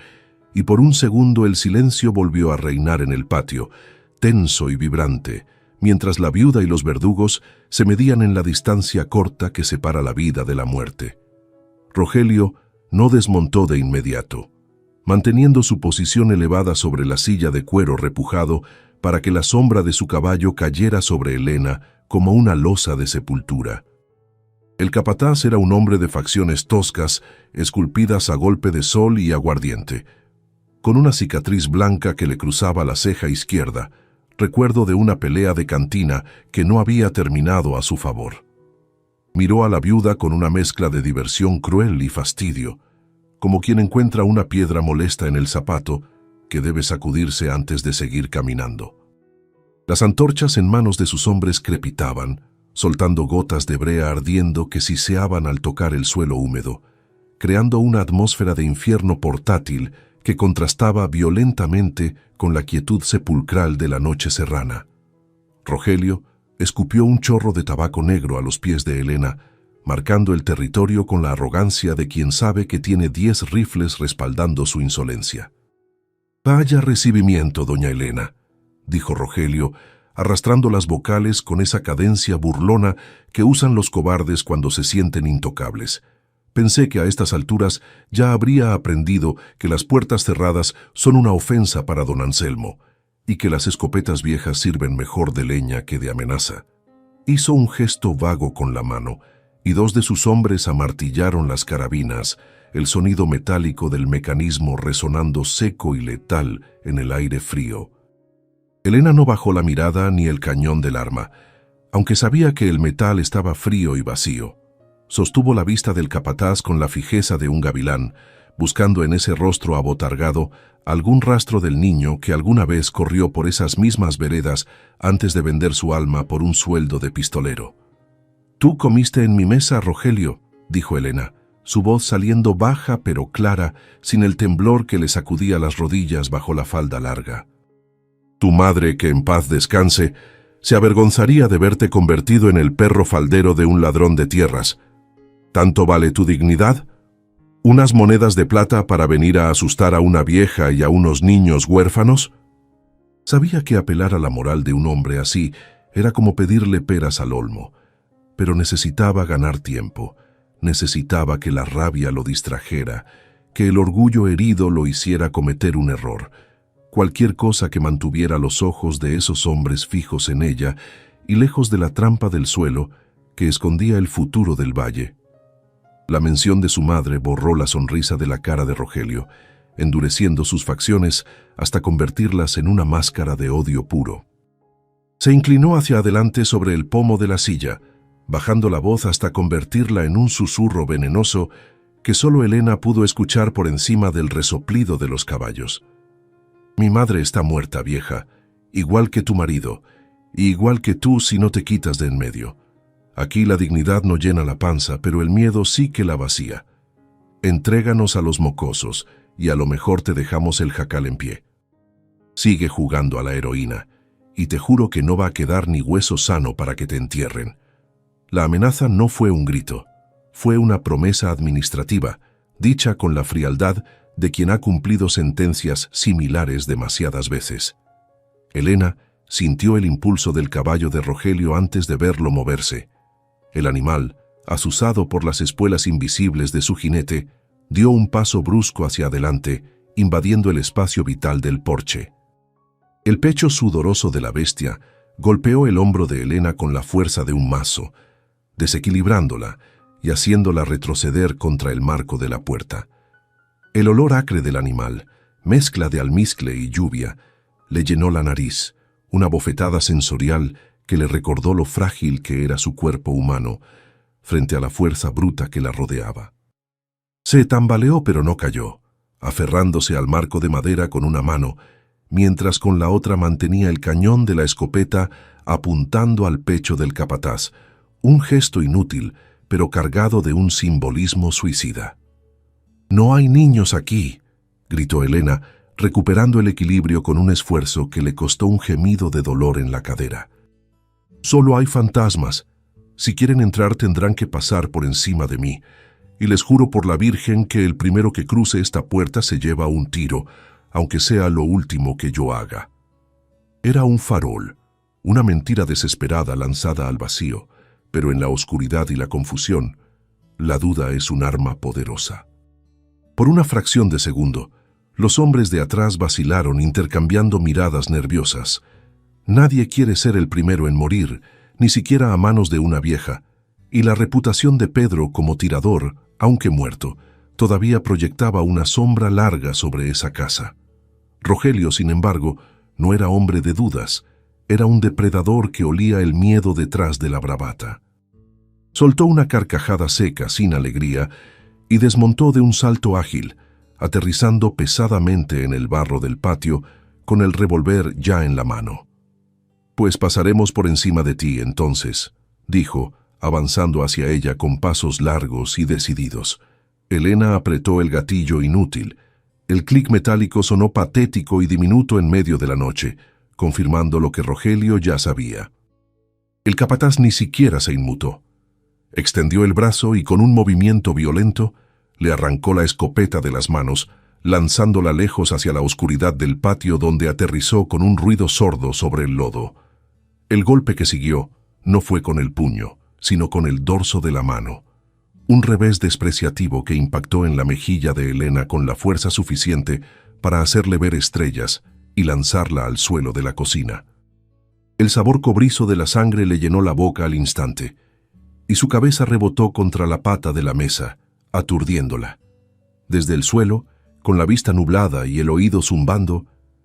y por un segundo el silencio volvió a reinar en el patio, tenso y vibrante, mientras la viuda y los verdugos se medían en la distancia corta que separa la vida de la muerte. Rogelio no desmontó de inmediato. manteniendo su posición elevada sobre la silla de cuero repujado para que la sombra de su caballo cayera sobre Elena como una losa de sepultura. El capataz era un hombre de facciones toscas, esculpidas a golpe de sol y aguardiente, con una cicatriz blanca que le cruzaba la ceja izquierda, recuerdo de una pelea de cantina que no había terminado a su favor. Miró a la viuda con una mezcla de diversión cruel y fastidio, como quien encuentra una piedra molesta en el zapato que debe sacudirse antes de seguir caminando. Las antorchas en manos de sus hombres crepitaban, soltando gotas de brea ardiendo que siseaban al tocar el suelo húmedo, creando una atmósfera de infierno portátil que contrastaba violentamente con la quietud sepulcral de la noche serrana. Rogelio escupió un chorro de tabaco negro a los pies de Elena, marcando el territorio con la arrogancia de quien sabe que tiene 10 rifles respaldando su insolencia. «Vaya recibimiento, doña Elena», dijo Rogelio, arrastrando las vocales con esa cadencia burlona que usan los cobardes cuando se sienten intocables. Pensé que a estas alturas ya habría aprendido que las puertas cerradas son una ofensa para don Anselmo y que las escopetas viejas sirven mejor de leña que de amenaza. Hizo un gesto vago con la mano y 2 de sus hombres amartillaron las carabinas, el sonido metálico del mecanismo resonando seco y letal en el aire frío. Elena no bajó la mirada ni el cañón del arma, aunque sabía que el metal estaba frío y vacío. Sostuvo la vista del capataz con la fijeza de un gavilán, buscando en ese rostro abotargado algún rastro del niño que alguna vez corrió por esas mismas veredas antes de vender su alma por un sueldo de pistolero. «Tú comiste en mi mesa, Rogelio», dijo Elena, su voz saliendo baja pero clara, sin el temblor que le sacudía las rodillas bajo la falda larga. «Tu madre, que en paz descanse, se avergonzaría de verte convertido en el perro faldero de un ladrón de tierras. ¿Tanto vale tu dignidad? ¿Unas monedas de plata para venir a asustar a una vieja y a unos niños huérfanos?» Sabía que apelar a la moral de un hombre así era como pedirle peras al olmo, pero necesitaba ganar tiempo, necesitaba que la rabia lo distrajera, que el orgullo herido lo hiciera cometer un error, cualquier cosa que mantuviera los ojos de esos hombres fijos en ella y lejos de la trampa del suelo que escondía el futuro del valle. La mención de su madre borró la sonrisa de la cara de Rogelio, endureciendo sus facciones hasta convertirlas en una máscara de odio puro. Se inclinó hacia adelante sobre el pomo de la silla, bajando la voz hasta convertirla en un susurro venenoso que solo Elena pudo escuchar por encima del resoplido de los caballos. «Mi madre está muerta, vieja, igual que tu marido, y igual que tú si no te quitas de en medio. Aquí la dignidad no llena la panza, pero el miedo sí que la vacía. Entréganos a los mocosos, y a lo mejor te dejamos el jacal en pie. Sigue jugando a la heroína, y te juro que no va a quedar ni hueso sano para que te entierren». La amenaza no fue un grito, fue una promesa administrativa, dicha con la frialdad de quien ha cumplido sentencias similares demasiadas veces. Elena sintió el impulso del caballo de Rogelio antes de verlo moverse. El animal, azuzado por las espuelas invisibles de su jinete, dio un paso brusco hacia adelante, invadiendo el espacio vital del porche. El pecho sudoroso de la bestia golpeó el hombro de Elena con la fuerza de un mazo, desequilibrándola y haciéndola retroceder contra el marco de la puerta. El olor acre del animal, mezcla de almizcle y lluvia, le llenó la nariz, una bofetada sensorial que le recordó lo frágil que era su cuerpo humano frente a la fuerza bruta que la rodeaba. Se tambaleó pero no cayó, aferrándose al marco de madera con una mano, mientras con la otra mantenía el cañón de la escopeta apuntando al pecho del capataz, un gesto inútil, pero cargado de un simbolismo suicida. «No hay niños aquí», gritó Elena, recuperando el equilibrio con un esfuerzo que le costó un gemido de dolor en la cadera. «Solo hay fantasmas. Si quieren entrar tendrán que pasar por encima de mí, y les juro por la Virgen que el primero que cruce esta puerta se lleva un tiro, aunque sea lo último que yo haga». Era un farol, una mentira desesperada lanzada al vacío, pero en la oscuridad y la confusión, la duda es un arma poderosa. Por una fracción de segundo, Los hombres de atrás vacilaron intercambiando miradas nerviosas. Nadie quiere ser el primero en morir, ni siquiera a manos de una vieja, y la reputación de Pedro como tirador, aunque muerto, todavía proyectaba una sombra larga sobre esa casa. Rogelio, sin embargo, no era hombre de dudas, era un depredador que olía el miedo detrás de la bravata. Soltó una carcajada seca, sin alegría, y desmontó de un salto ágil, aterrizando pesadamente en el barro del patio, con el revólver ya en la mano. «Pues pasaremos por encima de ti, entonces», dijo, avanzando hacia ella con pasos largos y decididos. Elena apretó el gatillo inútil. El clic metálico sonó patético y diminuto en medio de la noche, confirmando lo que Rogelio ya sabía. El capataz ni siquiera se inmutó. Extendió el brazo y con un movimiento violento le arrancó la escopeta de las manos, lanzándola lejos hacia la oscuridad del patio donde aterrizó con un ruido sordo sobre el lodo. El golpe que siguió no fue con el puño, sino con el dorso de la mano. Un revés despreciativo que impactó en la mejilla de Elena con la fuerza suficiente para hacerle ver estrellas y lanzarla al suelo de la cocina. El sabor cobrizo de la sangre le llenó la boca al instante, y su cabeza rebotó contra la pata de la mesa, aturdiéndola. Desde el suelo, con la vista nublada y el oído zumbando,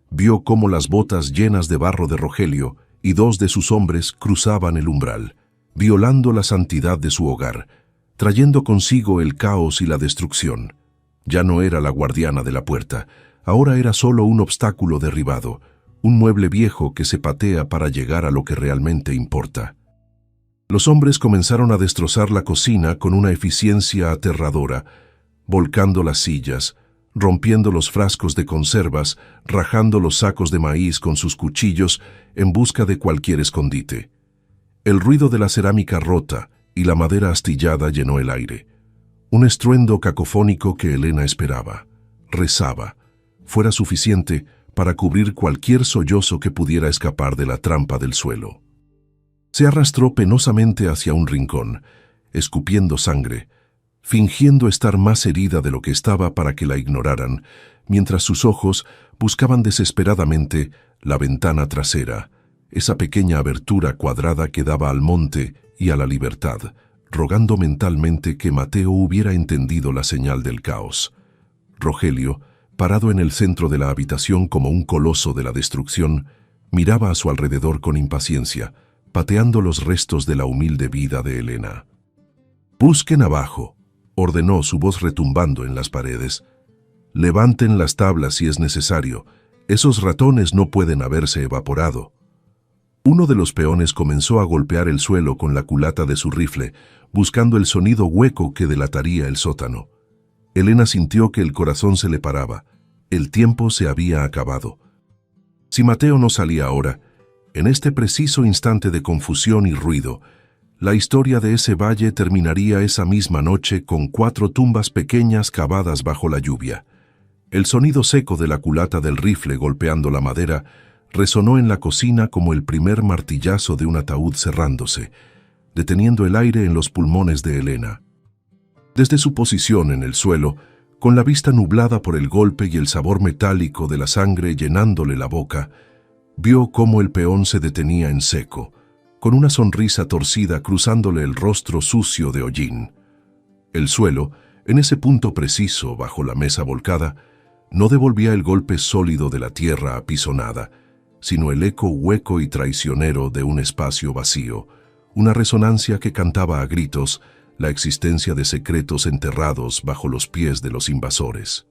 vio cómo las botas llenas de barro de Rogelio y dos de sus hombres cruzaban el umbral, violando la santidad de su hogar, trayendo consigo el caos y la destrucción. Ya no era la guardiana de la puerta, ahora era solo un obstáculo derribado, un mueble viejo que se patea para llegar a lo que realmente importa. Los hombres comenzaron a destrozar la cocina con una eficiencia aterradora, volcando las sillas, rompiendo los frascos de conservas, rajando los sacos de maíz con sus cuchillos en busca de cualquier escondite. El ruido de la cerámica rota y la madera astillada llenó el aire. Un estruendo cacofónico que Elena esperaba, rezaba, fuera suficiente para cubrir cualquier sollozo que pudiera escapar de la trampa del suelo. Se arrastró penosamente hacia un rincón, escupiendo sangre, fingiendo estar más herida de lo que estaba para que la ignoraran, mientras sus ojos buscaban desesperadamente la ventana trasera, esa pequeña abertura cuadrada que daba al monte y a la libertad, rogando mentalmente que Mateo hubiera entendido la señal del caos. Rogelio, parado en el centro de la habitación como un coloso de la destrucción, miraba a su alrededor con impaciencia, pateando los restos de la humilde vida de Elena. «Busquen abajo», ordenó, su voz retumbando en las paredes. «Levanten las tablas si es necesario. Esos ratones no pueden haberse evaporado». Uno de los peones comenzó a golpear el suelo con la culata de su rifle, buscando el sonido hueco que delataría el sótano. Elena sintió que el corazón se le paraba. El tiempo se había acabado. Si Mateo no salía ahora, en este preciso instante de confusión y ruido, la historia de ese valle terminaría esa misma noche con 4 tumbas pequeñas cavadas bajo la lluvia. El sonido seco de la culata del rifle golpeando la madera resonó en la cocina como el primer martillazo de un ataúd cerrándose, deteniendo el aire en los pulmones de Elena. Desde su posición en el suelo, con la vista nublada por el golpe y el sabor metálico de la sangre llenándole la boca, vio cómo el peón se detenía en seco, con una sonrisa torcida cruzándole el rostro sucio de hollín. El suelo, en ese punto preciso bajo la mesa volcada, no devolvía el golpe sólido de la tierra apisonada, sino el eco hueco y traicionero de un espacio vacío, una resonancia que cantaba a gritos la existencia de secretos enterrados bajo los pies de los invasores.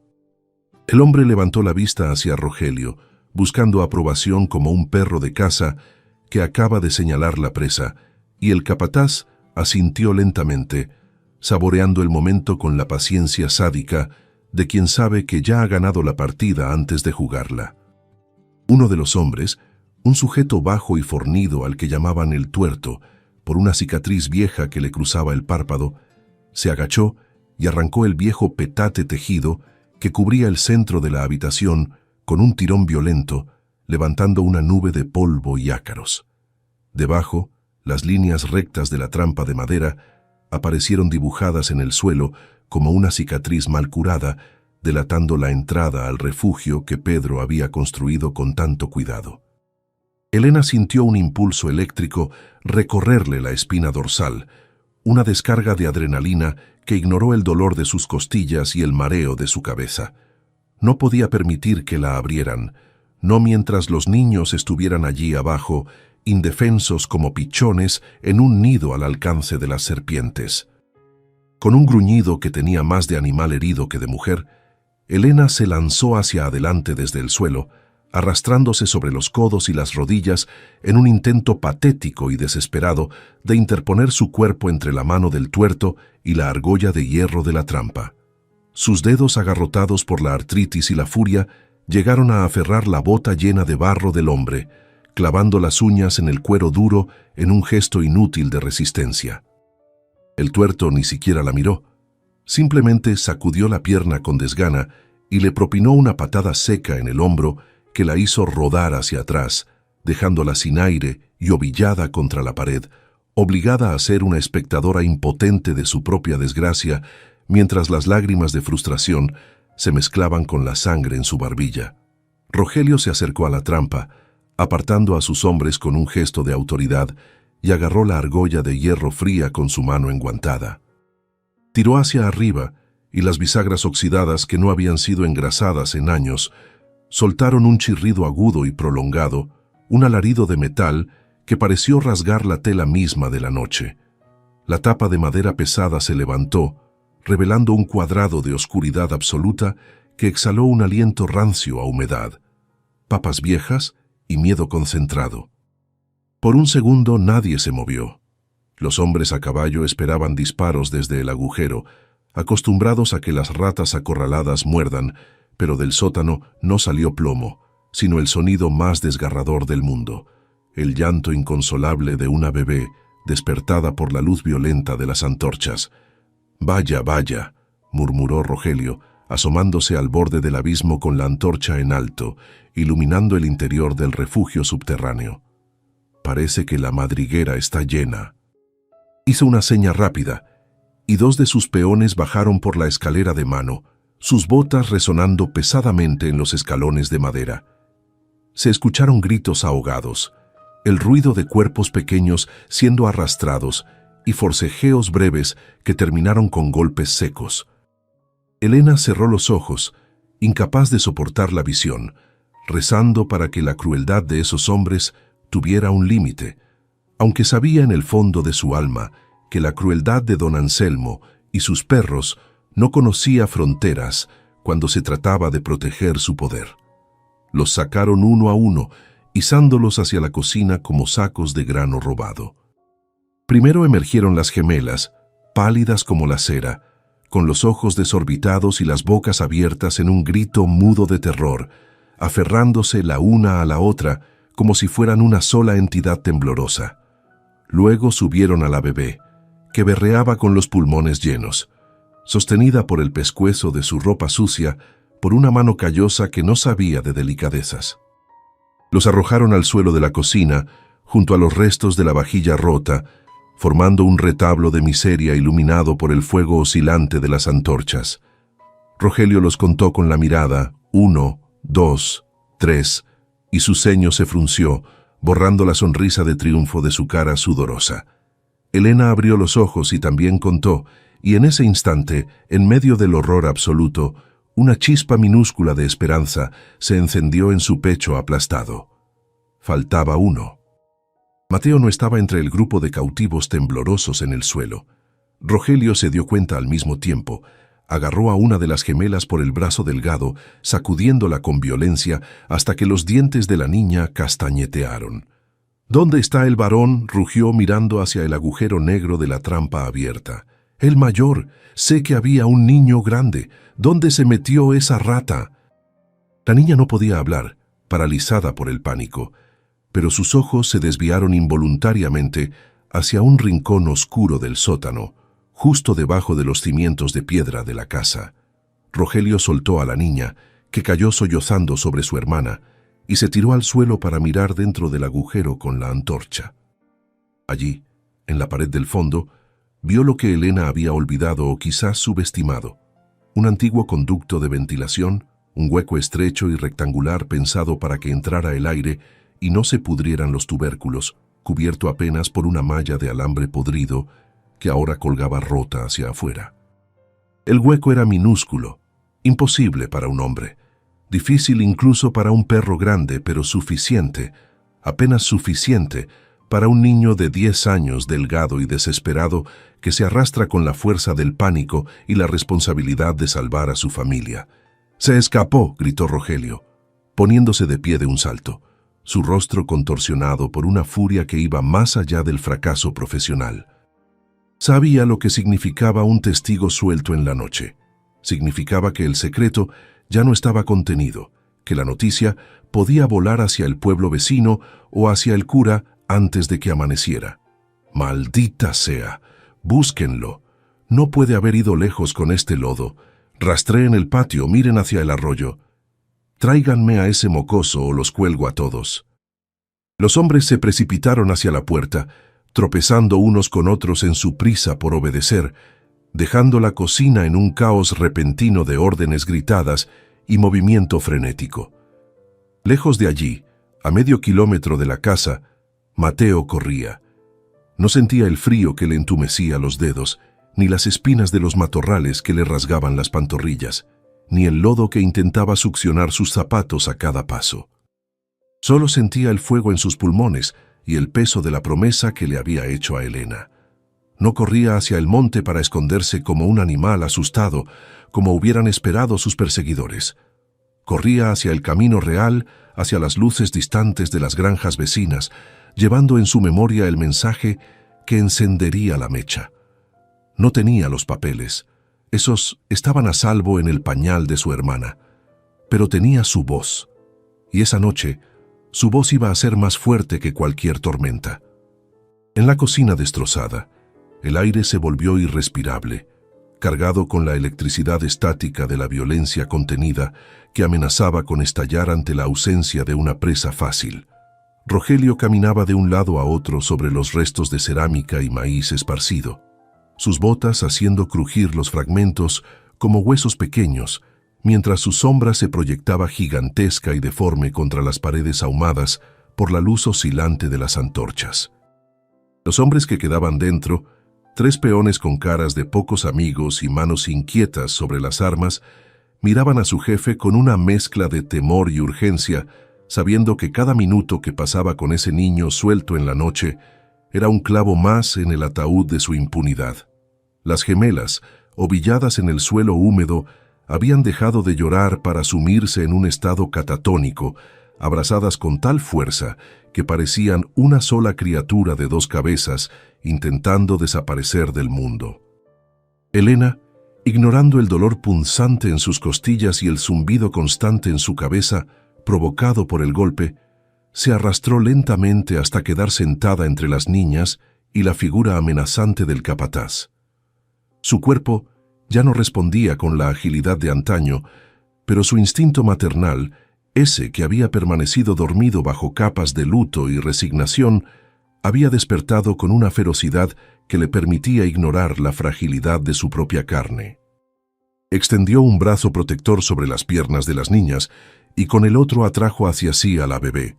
El hombre levantó la vista hacia Rogelio, buscando aprobación como un perro de caza que acaba de señalar la presa, y el capataz asintió lentamente, saboreando el momento con la paciencia sádica de quien sabe que ya ha ganado la partida antes de jugarla. Uno de los hombres, un sujeto bajo y fornido al que llamaban el tuerto, por una cicatriz vieja que le cruzaba el párpado, se agachó y arrancó el viejo petate tejido que cubría el centro de la habitación con un tirón violento, levantando una nube de polvo y ácaros. Debajo, las líneas rectas de la trampa de madera aparecieron dibujadas en el suelo como una cicatriz mal curada, delatando la entrada al refugio que Pedro había construido con tanto cuidado. Elena sintió un impulso eléctrico recorrerle la espina dorsal, una descarga de adrenalina que ignoró el dolor de sus costillas y el mareo de su cabeza. No podía permitir que la abrieran, no mientras los niños estuvieran allí abajo, indefensos como pichones en un nido al alcance de las serpientes. Con un gruñido que tenía más de animal herido que de mujer, Elena se lanzó hacia adelante desde el suelo, arrastrándose sobre los codos y las rodillas en un intento patético y desesperado de interponer su cuerpo entre la mano del tuerto y la argolla de hierro de la trampa. Sus dedos, agarrotados por la artritis y la furia, llegaron a aferrar la bota llena de barro del hombre, clavando las uñas en el cuero duro en un gesto inútil de resistencia. El tuerto ni siquiera la miró. Simplemente sacudió la pierna con desgana y le propinó una patada seca en el hombro que la hizo rodar hacia atrás, dejándola sin aire y ovillada contra la pared, obligada a ser una espectadora impotente de su propia desgracia, mientras las lágrimas de frustración se mezclaban con la sangre en su barbilla. Rogelio se acercó a la trampa, apartando a sus hombres con un gesto de autoridad, y agarró la argolla de hierro fría con su mano enguantada. Tiró hacia arriba, y las bisagras oxidadas que no habían sido engrasadas en años soltaron un chirrido agudo y prolongado, un alarido de metal que pareció rasgar la tela misma de la noche. La tapa de madera pesada se levantó, revelando un cuadrado de oscuridad absoluta que exhaló un aliento rancio a humedad, papas viejas y miedo concentrado. Por un segundo nadie se movió. Los hombres a caballo esperaban disparos desde el agujero, acostumbrados a que las ratas acorraladas muerdan, pero del sótano no salió plomo, sino el sonido más desgarrador del mundo, el llanto inconsolable de una bebé despertada por la luz violenta de las antorchas. «Vaya, vaya», murmuró Rogelio, asomándose al borde del abismo con la antorcha en alto, iluminando el interior del refugio subterráneo. «Parece que la madriguera está llena». Hizo una seña rápida, y dos de sus peones bajaron por la escalera de mano, sus botas resonando pesadamente en los escalones de madera. Se escucharon gritos ahogados, el ruido de cuerpos pequeños siendo arrastrados y forcejeos breves que terminaron con golpes secos. Elena cerró los ojos, incapaz de soportar la visión, rezando para que la crueldad de esos hombres tuviera un límite, aunque sabía en el fondo de su alma que la crueldad de don Anselmo y sus perros no conocía fronteras cuando se trataba de proteger su poder. Los sacaron uno a uno, izándolos hacia la cocina como sacos de grano robado. Primero emergieron las gemelas, pálidas como la cera, con los ojos desorbitados y las bocas abiertas en un grito mudo de terror, aferrándose la una a la otra como si fueran una sola entidad temblorosa. Luego subieron a la bebé, que berreaba con los pulmones llenos, sostenida por el pescuezo de su ropa sucia por una mano callosa que no sabía de delicadezas. Los arrojaron al suelo de la cocina, junto a los restos de la vajilla rota, formando un retablo de miseria iluminado por el fuego oscilante de las antorchas. Rogelio los contó con la mirada, 1, 2, 3, y su ceño se frunció, borrando la sonrisa de triunfo de su cara sudorosa. Elena abrió los ojos y también contó, y en ese instante, en medio del horror absoluto, una chispa minúscula de esperanza se encendió en su pecho aplastado. Faltaba uno. Mateo no estaba entre el grupo de cautivos temblorosos en el suelo. Rogelio se dio cuenta al mismo tiempo. Agarró a una de las gemelas por el brazo delgado, sacudiéndola con violencia hasta que los dientes de la niña castañetearon. «¿Dónde está el varón?», rugió mirando hacia el agujero negro de la trampa abierta. «El mayor. Sé que había un niño grande. ¿Dónde se metió esa rata?». La niña no podía hablar, paralizada por el pánico, pero sus ojos se desviaron involuntariamente hacia un rincón oscuro del sótano, justo debajo de los cimientos de piedra de la casa. Rogelio soltó a la niña, que cayó sollozando sobre su hermana, y se tiró al suelo para mirar dentro del agujero con la antorcha. Allí, en la pared del fondo, vio lo que Elena había olvidado o quizás subestimado: Un antiguo conducto de ventilación, un hueco estrecho y rectangular pensado para que entrara el aire y no se pudrieran los tubérculos, cubierto apenas por una malla de alambre podrido que ahora colgaba rota hacia afuera. El hueco era minúsculo, imposible para un hombre, difícil incluso para un perro grande, pero suficiente, apenas suficiente, para un niño de 10 años delgado y desesperado que se arrastra con la fuerza del pánico y la responsabilidad de salvar a su familia. «¡Se escapó!», gritó Rogelio, poniéndose de pie de un salto, su rostro contorsionado por una furia que iba más allá del fracaso profesional. Sabía lo que significaba un testigo suelto en la noche. Significaba que el secreto ya no estaba contenido, que la noticia podía volar hacia el pueblo vecino o hacia el cura antes de que amaneciera. «Maldita sea! Búsquenlo. No puede haber ido lejos con este lodo. Rastreen el patio, miren hacia el arroyo. Tráiganme a ese mocoso o los cuelgo a todos». Los hombres se precipitaron hacia la puerta, tropezando unos con otros en su prisa por obedecer, dejando la cocina en un caos repentino de órdenes gritadas y movimiento frenético. Lejos de allí, a medio kilómetro de la casa, Mateo corría. No sentía el frío que le entumecía los dedos, ni las espinas de los matorrales que le rasgaban las pantorrillas, ni el lodo que intentaba succionar sus zapatos a cada paso. Solo sentía el fuego en sus pulmones y el peso de la promesa que le había hecho a Elena. No corría hacia el monte para esconderse como un animal asustado, como hubieran esperado sus perseguidores. Corría hacia el camino real, hacia las luces distantes de las granjas vecinas, llevando en su memoria el mensaje que encendería la mecha. No tenía los papeles. Esos estaban a salvo en el pañal de su hermana. Pero tenía su voz. Y esa noche, su voz iba a ser más fuerte que cualquier tormenta. En la cocina destrozada, el aire se volvió irrespirable, cargado con la electricidad estática de la violencia contenida que amenazaba con estallar ante la ausencia de una presa fácil. Rogelio caminaba de un lado a otro sobre los restos de cerámica y maíz esparcido, sus botas haciendo crujir los fragmentos como huesos pequeños, mientras su sombra se proyectaba gigantesca y deforme contra las paredes ahumadas por la luz oscilante de las antorchas. Los hombres que quedaban dentro, 3 peones con caras de pocos amigos y manos inquietas sobre las armas, miraban a su jefe con una mezcla de temor y urgencia, sabiendo que cada minuto que pasaba con ese niño suelto en la noche era un clavo más en el ataúd de su impunidad. Las gemelas, ovilladas en el suelo húmedo, habían dejado de llorar para sumirse en un estado catatónico, abrazadas con tal fuerza que parecían una sola criatura de 2 cabezas intentando desaparecer del mundo. Elena, ignorando el dolor punzante en sus costillas y el zumbido constante en su cabeza, provocado por el golpe, se arrastró lentamente hasta quedar sentada entre las niñas y la figura amenazante del capataz. Su cuerpo ya no respondía con la agilidad de antaño, pero su instinto maternal, ese que había permanecido dormido bajo capas de luto y resignación, había despertado con una ferocidad que le permitía ignorar la fragilidad de su propia carne. Extendió un brazo protector sobre las piernas de las niñas y con el otro atrajo hacia sí a la bebé,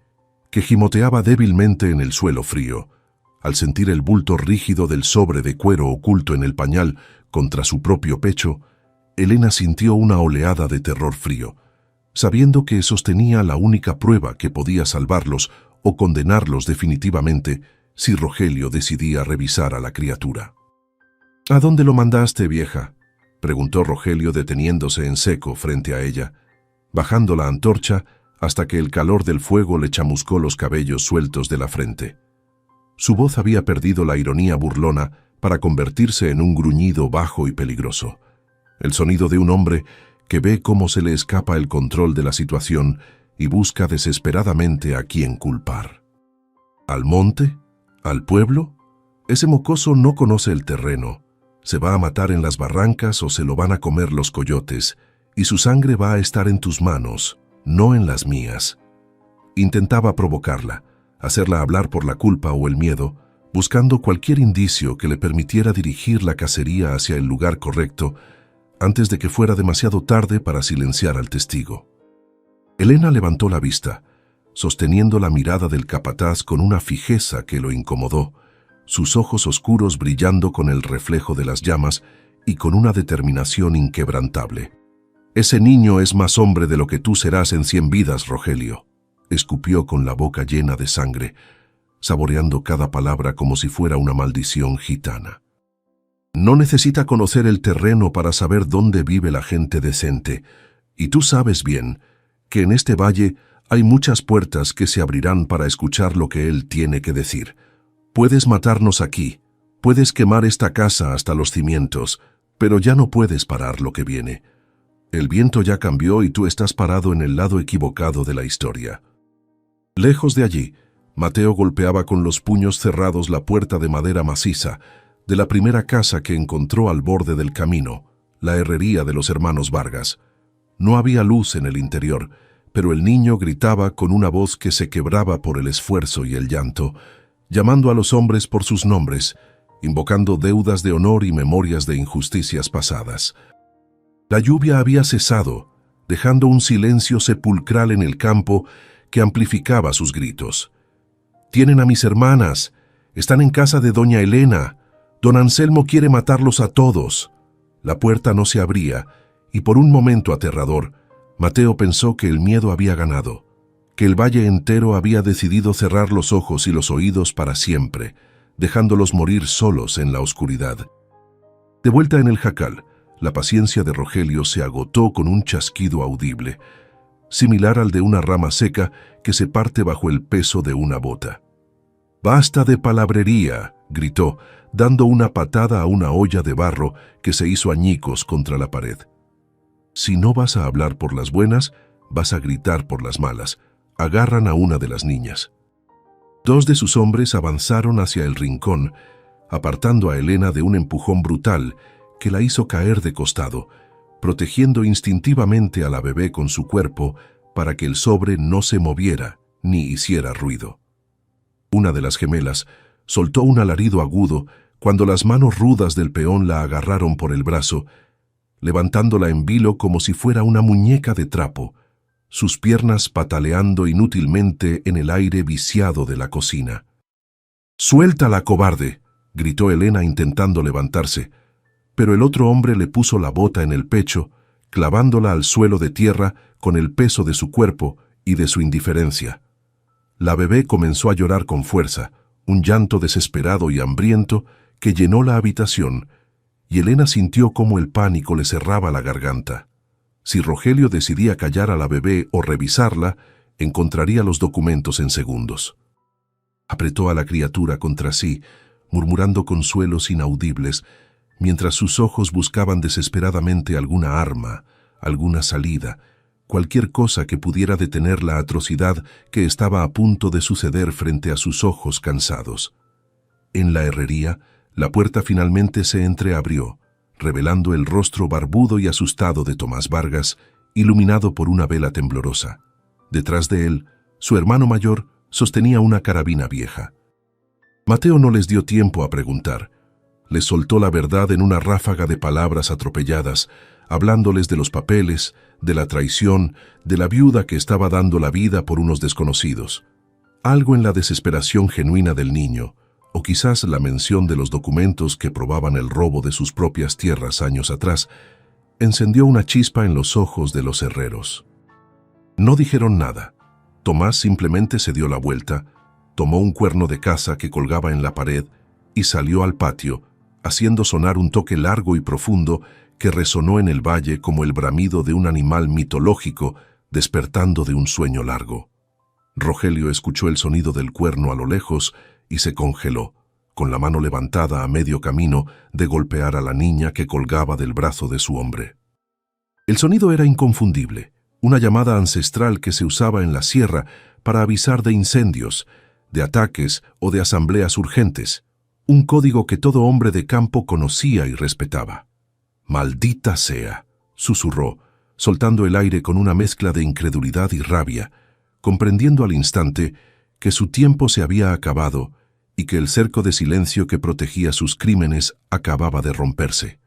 que gimoteaba débilmente en el suelo frío. Al sentir el bulto rígido del sobre de cuero oculto en el pañal contra su propio pecho, Elena sintió una oleada de terror frío, sabiendo que sostenía la única prueba que podía salvarlos o condenarlos definitivamente si Rogelio decidía revisar a la criatura. «¿A dónde lo mandaste, vieja?», preguntó Rogelio deteniéndose en seco frente a ella, bajando la antorcha hasta que el calor del fuego le chamuscó los cabellos sueltos de la frente. Su voz había perdido la ironía burlona para convertirse en un gruñido bajo y peligroso, el sonido de un hombre que ve cómo se le escapa el control de la situación y busca desesperadamente a quién culpar. ¿Al monte? ¿Al pueblo? Ese mocoso no conoce el terreno. Se va a matar en las barrancas o se lo van a comer los coyotes, y su sangre va a estar en tus manos, no en las mías. Intentaba provocarla, hacerla hablar por la culpa o el miedo, buscando cualquier indicio que le permitiera dirigir la cacería hacia el lugar correcto, antes de que fuera demasiado tarde para silenciar al testigo. Elena levantó la vista, sosteniendo la mirada del capataz con una fijeza que lo incomodó, sus ojos oscuros brillando con el reflejo de las llamas y con una determinación inquebrantable. «Ese niño es más hombre de lo que tú serás en 100 vidas, Rogelio», escupió con la boca llena de sangre, saboreando cada palabra como si fuera una maldición gitana. «No necesita conocer el terreno para saber dónde vive la gente decente, y tú sabes bien que en este valle hay muchas puertas que se abrirán para escuchar lo que él tiene que decir. Puedes matarnos aquí, puedes quemar esta casa hasta los cimientos, pero ya no puedes parar lo que viene. El viento ya cambió y tú estás parado en el lado equivocado de la historia». Lejos de allí, Mateo golpeaba con los puños cerrados la puerta de madera maciza de la primera casa que encontró al borde del camino, la herrería de los hermanos Vargas. No había luz en el interior, pero el niño gritaba con una voz que se quebraba por el esfuerzo y el llanto, llamando a los hombres por sus nombres, invocando deudas de honor y memorias de injusticias pasadas. La lluvia había cesado, dejando un silencio sepulcral en el campo que amplificaba sus gritos. «Tienen a mis hermanas, están en casa de doña Elena, don Anselmo quiere matarlos a todos». La puerta no se abría, y por un momento aterrador, Mateo pensó que el miedo había ganado, que el valle entero había decidido cerrar los ojos y los oídos para siempre, dejándolos morir solos en la oscuridad. De vuelta en el jacal, la paciencia de Rogelio se agotó con un chasquido audible, similar al de una rama seca que se parte bajo el peso de una bota. «Basta de palabrería», gritó, dando una patada a una olla de barro que se hizo añicos contra la pared. «Si no vas a hablar por las buenas, vas a gritar por las malas». Agarran a una de las niñas. Dos de sus hombres avanzaron hacia el rincón, apartando a Elena de un empujón brutal que la hizo caer de costado, protegiendo instintivamente a la bebé con su cuerpo para que el sobre no se moviera ni hiciera ruido. Una de las gemelas soltó un alarido agudo cuando las manos rudas del peón la agarraron por el brazo, levantándola en vilo como si fuera una muñeca de trapo, sus piernas pataleando inútilmente en el aire viciado de la cocina. «¡Suéltala, cobarde!», gritó Elena intentando levantarse, pero el otro hombre le puso la bota en el pecho, clavándola al suelo de tierra con el peso de su cuerpo y de su indiferencia. La bebé comenzó a llorar con fuerza, un llanto desesperado y hambriento que llenó la habitación, y Elena sintió cómo el pánico le cerraba la garganta. Si Rogelio decidía callar a la bebé o revisarla, encontraría los documentos en segundos. Apretó a la criatura contra sí, murmurando consuelos inaudibles, mientras sus ojos buscaban desesperadamente alguna arma, alguna salida, cualquier cosa que pudiera detener la atrocidad que estaba a punto de suceder frente a sus ojos cansados. En la herrería, la puerta finalmente se entreabrió, revelando el rostro barbudo y asustado de Tomás Vargas, iluminado por una vela temblorosa. Detrás de él, su hermano mayor sostenía una carabina vieja. Mateo no les dio tiempo a preguntar. Les soltó la verdad en una ráfaga de palabras atropelladas, hablándoles de los papeles, de la traición, de la viuda que estaba dando la vida por unos desconocidos. Algo en la desesperación genuina del niño, o quizás la mención de los documentos que probaban el robo de sus propias tierras años atrás, encendió una chispa en los ojos de los herreros. No dijeron nada. Tomás simplemente se dio la vuelta, tomó un cuerno de caza que colgaba en la pared y salió al patio, haciendo sonar un toque largo y profundo que resonó en el valle como el bramido de un animal mitológico despertando de un sueño largo. Rogelio escuchó el sonido del cuerno a lo lejos y se congeló, con la mano levantada a medio camino de golpear a la niña que colgaba del brazo de su hombre. El sonido era inconfundible, una llamada ancestral que se usaba en la sierra para avisar de incendios, de ataques o de asambleas urgentes, un código que todo hombre de campo conocía y respetaba. «Maldita sea», susurró, soltando el aire con una mezcla de incredulidad y rabia, comprendiendo al instante que su tiempo se había acabado y que el cerco de silencio que protegía sus crímenes acababa de romperse.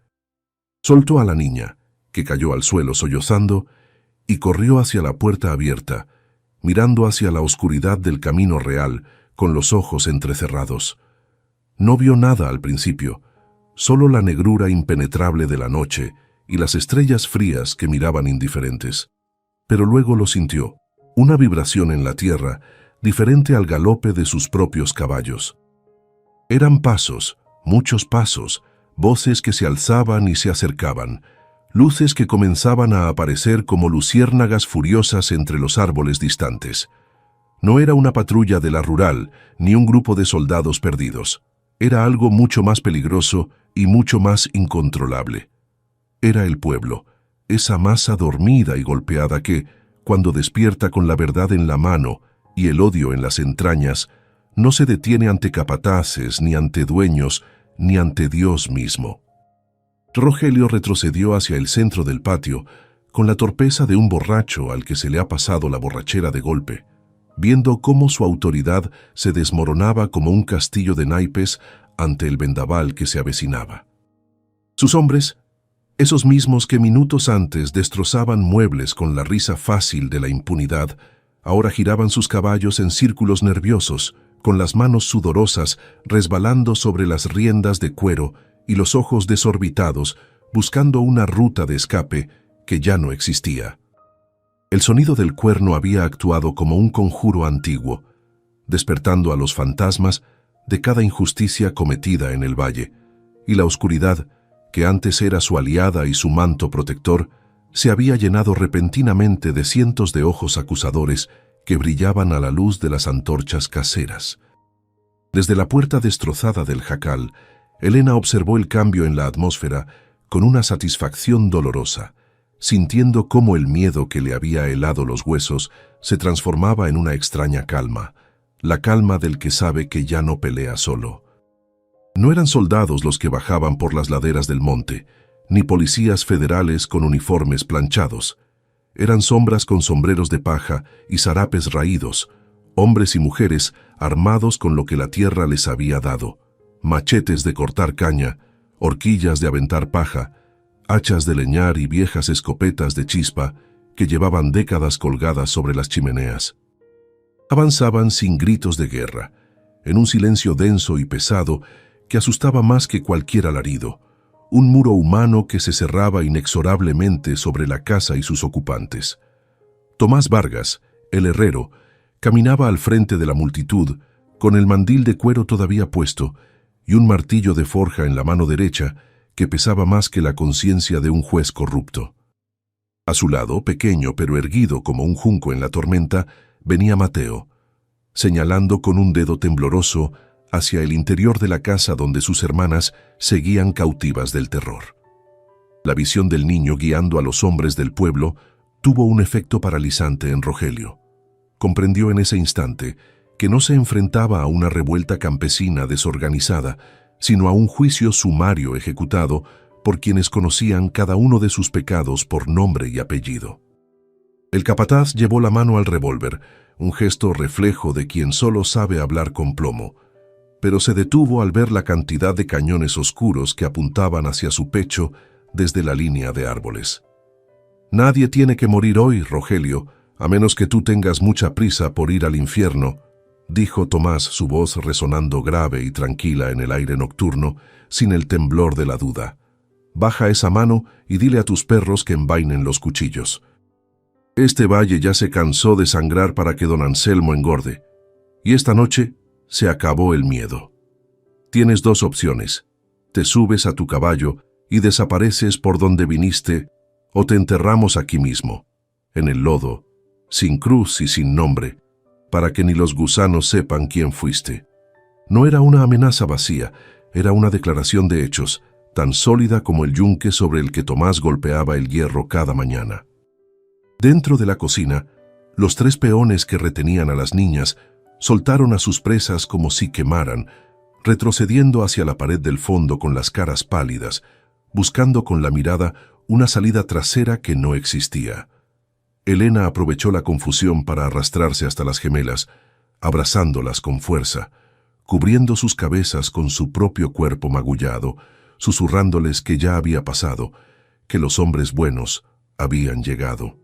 Soltó a la niña que cayó al suelo sollozando, y corrió hacia la puerta abierta, mirando hacia la oscuridad del camino real, con los ojos entrecerrados. No vio nada al principio, solo la negrura impenetrable de la noche y las estrellas frías que miraban indiferentes. Pero luego lo sintió, una vibración en la tierra, diferente al galope de sus propios caballos. Eran pasos, muchos pasos, voces que se alzaban y se acercaban, luces que comenzaban a aparecer como luciérnagas furiosas entre los árboles distantes. No era una patrulla de la rural, ni un grupo de soldados perdidos. Era algo mucho más peligroso y mucho más incontrolable. Era el pueblo, esa masa dormida y golpeada que, cuando despierta con la verdad en la mano y el odio en las entrañas, no se detiene ante capataces, ni ante dueños, ni ante Dios mismo. Rogelio retrocedió hacia el centro del patio, con la torpeza de un borracho al que se le ha pasado la borrachera de golpe, viendo cómo su autoridad se desmoronaba como un castillo de naipes ante el vendaval que se avecinaba. Sus hombres, esos mismos que minutos antes destrozaban muebles con la risa fácil de la impunidad, ahora giraban sus caballos en círculos nerviosos, con las manos sudorosas resbalando sobre las riendas de cuero y los ojos desorbitados, buscando una ruta de escape que ya no existía. El sonido del cuerno había actuado como un conjuro antiguo, despertando a los fantasmas de cada injusticia cometida en el valle, y la oscuridad, que antes era su aliada y su manto protector, se había llenado repentinamente de cientos de ojos acusadores que brillaban a la luz de las antorchas caseras. Desde la puerta destrozada del jacal, Elena observó el cambio en la atmósfera con una satisfacción dolorosa, sintiendo cómo el miedo que le había helado los huesos se transformaba en una extraña calma, la calma del que sabe que ya no pelea solo. No eran soldados los que bajaban por las laderas del monte, ni policías federales con uniformes planchados. Eran sombras con sombreros de paja y zarapes raídos, hombres y mujeres armados con lo que la tierra les había dado, machetes de cortar caña, horquillas de aventar paja, hachas de leñar y viejas escopetas de chispa que llevaban décadas colgadas sobre las chimeneas. Avanzaban sin gritos de guerra, en un silencio denso y pesado que asustaba más que cualquier alarido, un muro humano que se cerraba inexorablemente sobre la casa y sus ocupantes. Tomás Vargas, el herrero, caminaba al frente de la multitud, con el mandil de cuero todavía puesto y un martillo de forja en la mano derecha que pesaba más que la conciencia de un juez corrupto. A su lado, pequeño pero erguido como un junco en la tormenta, venía Mateo, señalando con un dedo tembloroso hacia el interior de la casa donde sus hermanas seguían cautivas del terror. La visión del niño guiando a los hombres del pueblo tuvo un efecto paralizante en Rogelio. Comprendió en ese instante que no se enfrentaba a una revuelta campesina desorganizada, sino a un juicio sumario ejecutado por quienes conocían cada uno de sus pecados por nombre y apellido. El capataz llevó la mano al revólver, un gesto reflejo de quien solo sabe hablar con plomo, pero se detuvo al ver la cantidad de cañones oscuros que apuntaban hacia su pecho desde la línea de árboles. «Nadie tiene que morir hoy, Rogelio, a menos que tú tengas mucha prisa por ir al infierno», dijo Tomás, su voz resonando grave y tranquila en el aire nocturno, sin el temblor de la duda. «Baja esa mano y dile a tus perros que envainen los cuchillos. Este valle ya se cansó de sangrar para que don Anselmo engorde, y esta noche se acabó el miedo. Tienes dos opciones: te subes a tu caballo y desapareces por donde viniste, o te enterramos aquí mismo, en el lodo, sin cruz y sin nombre, para que ni los gusanos sepan quién fuiste». No era una amenaza vacía, era una declaración de hechos, tan sólida como el yunque sobre el que Tomás golpeaba el hierro cada mañana. Dentro de la cocina, los tres peones que retenían a las niñas soltaron a sus presas como si quemaran, retrocediendo hacia la pared del fondo con las caras pálidas, buscando con la mirada una salida trasera que no existía. Elena aprovechó la confusión para arrastrarse hasta las gemelas, abrazándolas con fuerza, cubriendo sus cabezas con su propio cuerpo magullado, susurrándoles que ya había pasado, que los hombres buenos habían llegado.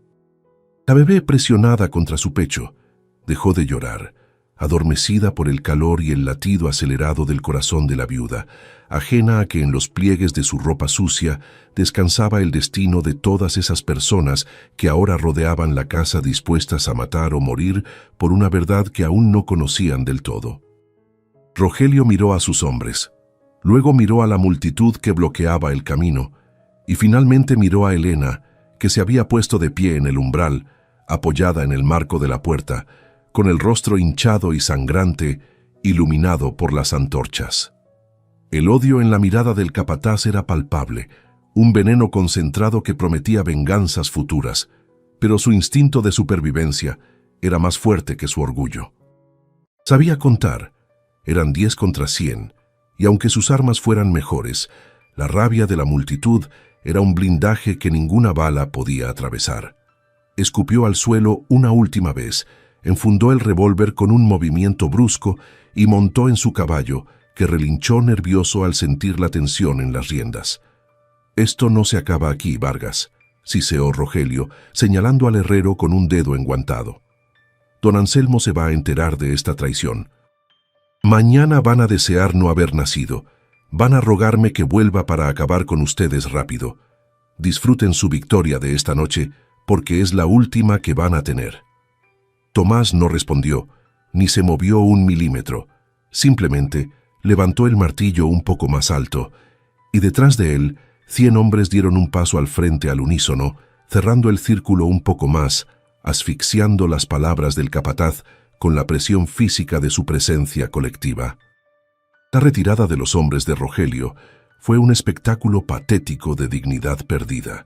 La bebé, presionada contra su pecho, dejó de llorar, adormecida por el calor y el latido acelerado del corazón de la viuda, ajena a que en los pliegues de su ropa sucia descansaba el destino de todas esas personas que ahora rodeaban la casa dispuestas a matar o morir por una verdad que aún no conocían del todo. Rogelio miró a sus hombres, luego miró a la multitud que bloqueaba el camino, y finalmente miró a Elena, que se había puesto de pie en el umbral, apoyada en el marco de la puerta, con el rostro hinchado y sangrante, iluminado por las antorchas. El odio en la mirada del capataz era palpable, un veneno concentrado que prometía venganzas futuras, pero su instinto de supervivencia era más fuerte que su orgullo. Sabía contar, eran 10 contra 100, y aunque sus armas fueran mejores, la rabia de la multitud era un blindaje que ninguna bala podía atravesar. Escupió al suelo una última vez, enfundó el revólver con un movimiento brusco y montó en su caballo, que relinchó nervioso al sentir la tensión en las riendas. «Esto no se acaba aquí, Vargas», siseó Rogelio, señalando al herrero con un dedo enguantado. «Don Anselmo se va a enterar de esta traición. Mañana van a desear no haber nacido. Van a rogarme que vuelva para acabar con ustedes rápido. Disfruten su victoria de esta noche, porque es la última que van a tener». Tomás no respondió, ni se movió un milímetro. Simplemente levantó el martillo un poco más alto, y detrás de él 100 hombres dieron un paso al frente al unísono, cerrando el círculo un poco más, asfixiando las palabras del capataz con la presión física de su presencia colectiva. La retirada de los hombres de Rogelio fue un espectáculo patético de dignidad perdida.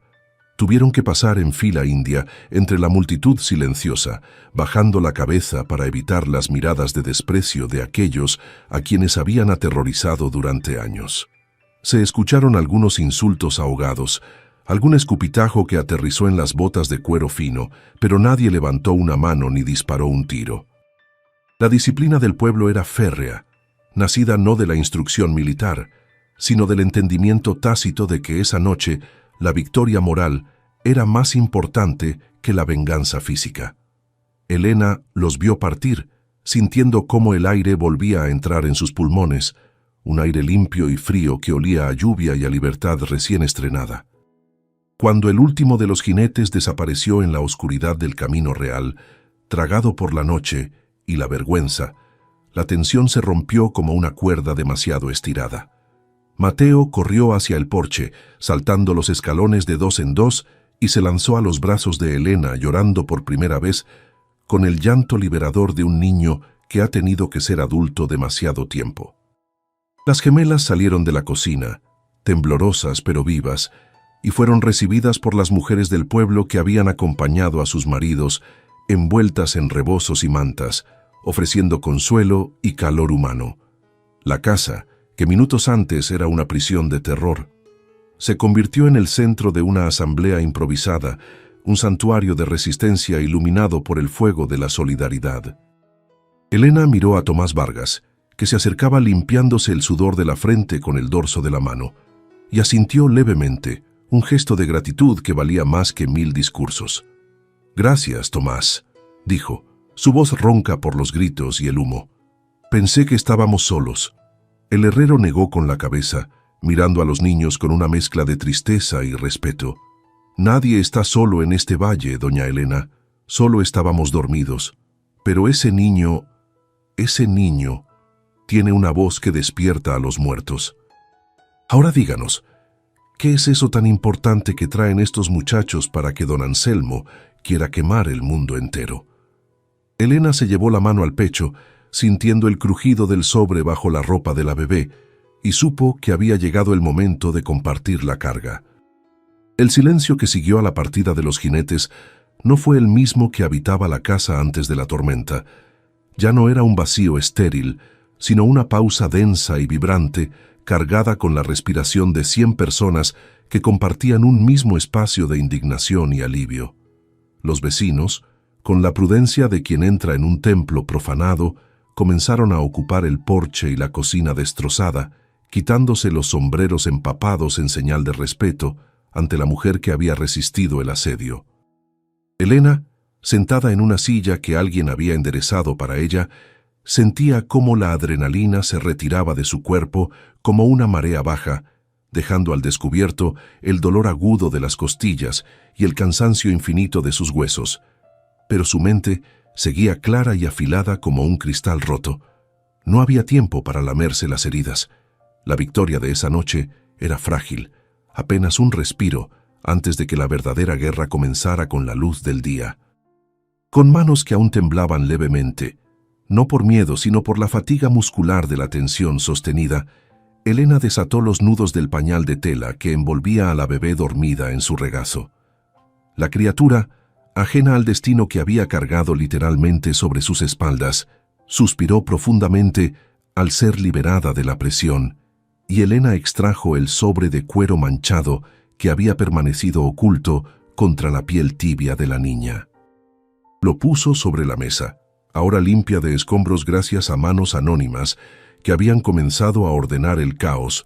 Tuvieron que pasar en fila india entre la multitud silenciosa, bajando la cabeza para evitar las miradas de desprecio de aquellos a quienes habían aterrorizado durante años. Se escucharon algunos insultos ahogados, algún escupitajo que aterrizó en las botas de cuero fino, pero nadie levantó una mano ni disparó un tiro. La disciplina del pueblo era férrea, nacida no de la instrucción militar, sino del entendimiento tácito de que esa noche la victoria moral era más importante que la venganza física. Elena los vio partir, sintiendo cómo el aire volvía a entrar en sus pulmones, un aire limpio y frío que olía a lluvia y a libertad recién estrenada. Cuando el último de los jinetes desapareció en la oscuridad del camino real, tragado por la noche y la vergüenza, la tensión se rompió como una cuerda demasiado estirada. Mateo corrió hacia el porche, saltando los escalones de 2 en 2, y se lanzó a los brazos de Elena, llorando por primera vez, con el llanto liberador de un niño que ha tenido que ser adulto demasiado tiempo. Las gemelas salieron de la cocina, temblorosas pero vivas, y fueron recibidas por las mujeres del pueblo que habían acompañado a sus maridos, envueltas en rebozos y mantas, ofreciendo consuelo y calor humano. La casa, que minutos antes era una prisión de terror, se convirtió en el centro de una asamblea improvisada, un santuario de resistencia iluminado por el fuego de la solidaridad. Elena miró a Tomás Vargas, que se acercaba limpiándose el sudor de la frente con el dorso de la mano, y asintió levemente, un gesto de gratitud que valía más que 1000 discursos. «Gracias, Tomás», dijo, su voz ronca por los gritos y el humo. «Pensé que estábamos solos». El herrero negó con la cabeza, mirando a los niños con una mezcla de tristeza y respeto. «Nadie está solo en este valle, doña Elena. Solo estábamos dormidos. Pero ese niño tiene una voz que despierta a los muertos. Ahora díganos, ¿qué es eso tan importante que traen estos muchachos para que don Anselmo quiera quemar el mundo entero?» Elena se llevó la mano al pecho, sintiendo el crujido del sobre bajo la ropa de la bebé, y supo que había llegado el momento de compartir la carga. El silencio que siguió a la partida de los jinetes no fue el mismo que habitaba la casa antes de la tormenta. Ya no era un vacío estéril, sino una pausa densa y vibrante, cargada con la respiración de 100 personas que compartían un mismo espacio de indignación y alivio. Los vecinos, con la prudencia de quien entra en un templo profanado, comenzaron a ocupar el porche y la cocina destrozada, quitándose los sombreros empapados en señal de respeto, ante la mujer que había resistido el asedio. Elena, sentada en una silla que alguien había enderezado para ella, sentía cómo la adrenalina se retiraba de su cuerpo como una marea baja, dejando al descubierto el dolor agudo de las costillas y el cansancio infinito de sus huesos. Pero su mente seguía clara y afilada como un cristal roto. No había tiempo para lamerse las heridas. La victoria de esa noche era frágil, apenas un respiro antes de que la verdadera guerra comenzara con la luz del día. Con manos que aún temblaban levemente, no por miedo sino por la fatiga muscular de la tensión sostenida, Elena desató los nudos del pañal de tela que envolvía a la bebé dormida en su regazo. La criatura, ajena al destino que había cargado literalmente sobre sus espaldas, suspiró profundamente al ser liberada de la presión, y Elena extrajo el sobre de cuero manchado que había permanecido oculto contra la piel tibia de la niña. Lo puso sobre la mesa, ahora limpia de escombros gracias a manos anónimas que habían comenzado a ordenar el caos,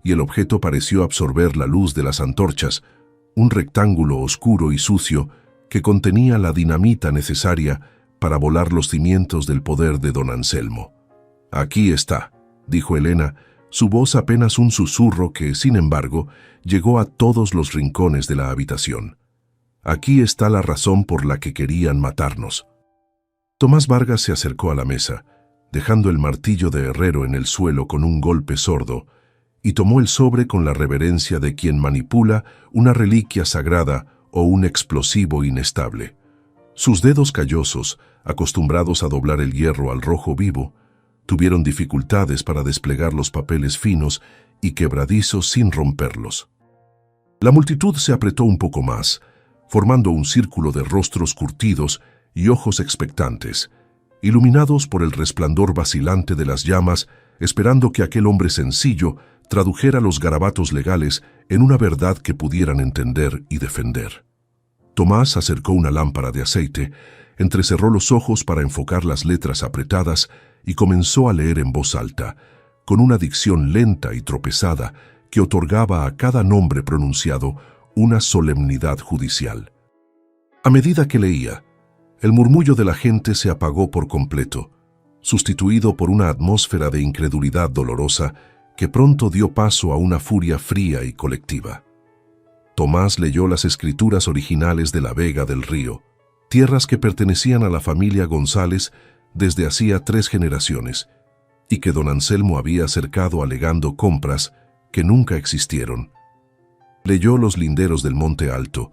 y el objeto pareció absorber la luz de las antorchas, un rectángulo oscuro y sucio que contenía la dinamita necesaria para volar los cimientos del poder de don Anselmo. «Aquí está», dijo Elena, su voz apenas un susurro que, sin embargo, llegó a todos los rincones de la habitación. «Aquí está la razón por la que querían matarnos». Tomás Vargas se acercó a la mesa, dejando el martillo de herrero en el suelo con un golpe sordo, y tomó el sobre con la reverencia de quien manipula una reliquia sagrada o un explosivo inestable. Sus dedos callosos, acostumbrados a doblar el hierro al rojo vivo, tuvieron dificultades para desplegar los papeles finos y quebradizos sin romperlos. La multitud se apretó un poco más, formando un círculo de rostros curtidos y ojos expectantes, iluminados por el resplandor vacilante de las llamas, esperando que aquel hombre sencillo tradujera los garabatos legales en una verdad que pudieran entender y defender. Tomás acercó una lámpara de aceite, entrecerró los ojos para enfocar las letras apretadas y comenzó a leer en voz alta, con una dicción lenta y tropezada que otorgaba a cada nombre pronunciado una solemnidad judicial. A medida que leía, el murmullo de la gente se apagó por completo, sustituido por una atmósfera de incredulidad dolorosa que pronto dio paso a una furia fría y colectiva. Tomás leyó las escrituras originales de la Vega del Río, tierras que pertenecían a la familia González desde hacía 3 generaciones, y que don Anselmo había acercado alegando compras que nunca existieron. Leyó los linderos del Monte Alto,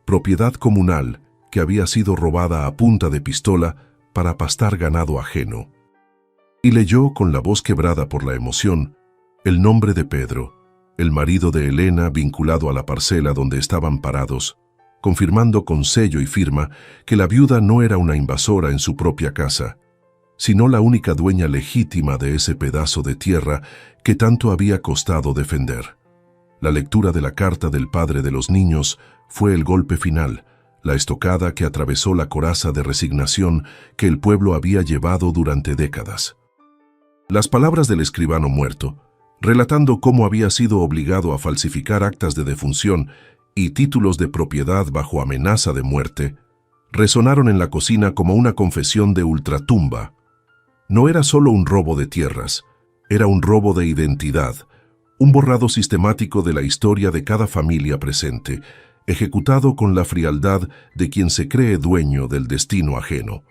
propiedad comunal que había sido robada a punta de pistola para pastar ganado ajeno. Y leyó, con la voz quebrada por la emoción, el nombre de Pedro, el marido de Elena vinculado a la parcela donde estaban parados, confirmando con sello y firma que la viuda no era una invasora en su propia casa, sino la única dueña legítima de ese pedazo de tierra que tanto había costado defender. La lectura de la carta del padre de los niños fue el golpe final, la estocada que atravesó la coraza de resignación que el pueblo había llevado durante décadas. Las palabras del escribano muerto, relatando cómo había sido obligado a falsificar actas de defunción y títulos de propiedad bajo amenaza de muerte, resonaron en la cocina como una confesión de ultratumba. No era solo un robo de tierras, era un robo de identidad, un borrado sistemático de la historia de cada familia presente, ejecutado con la frialdad de quien se cree dueño del destino ajeno.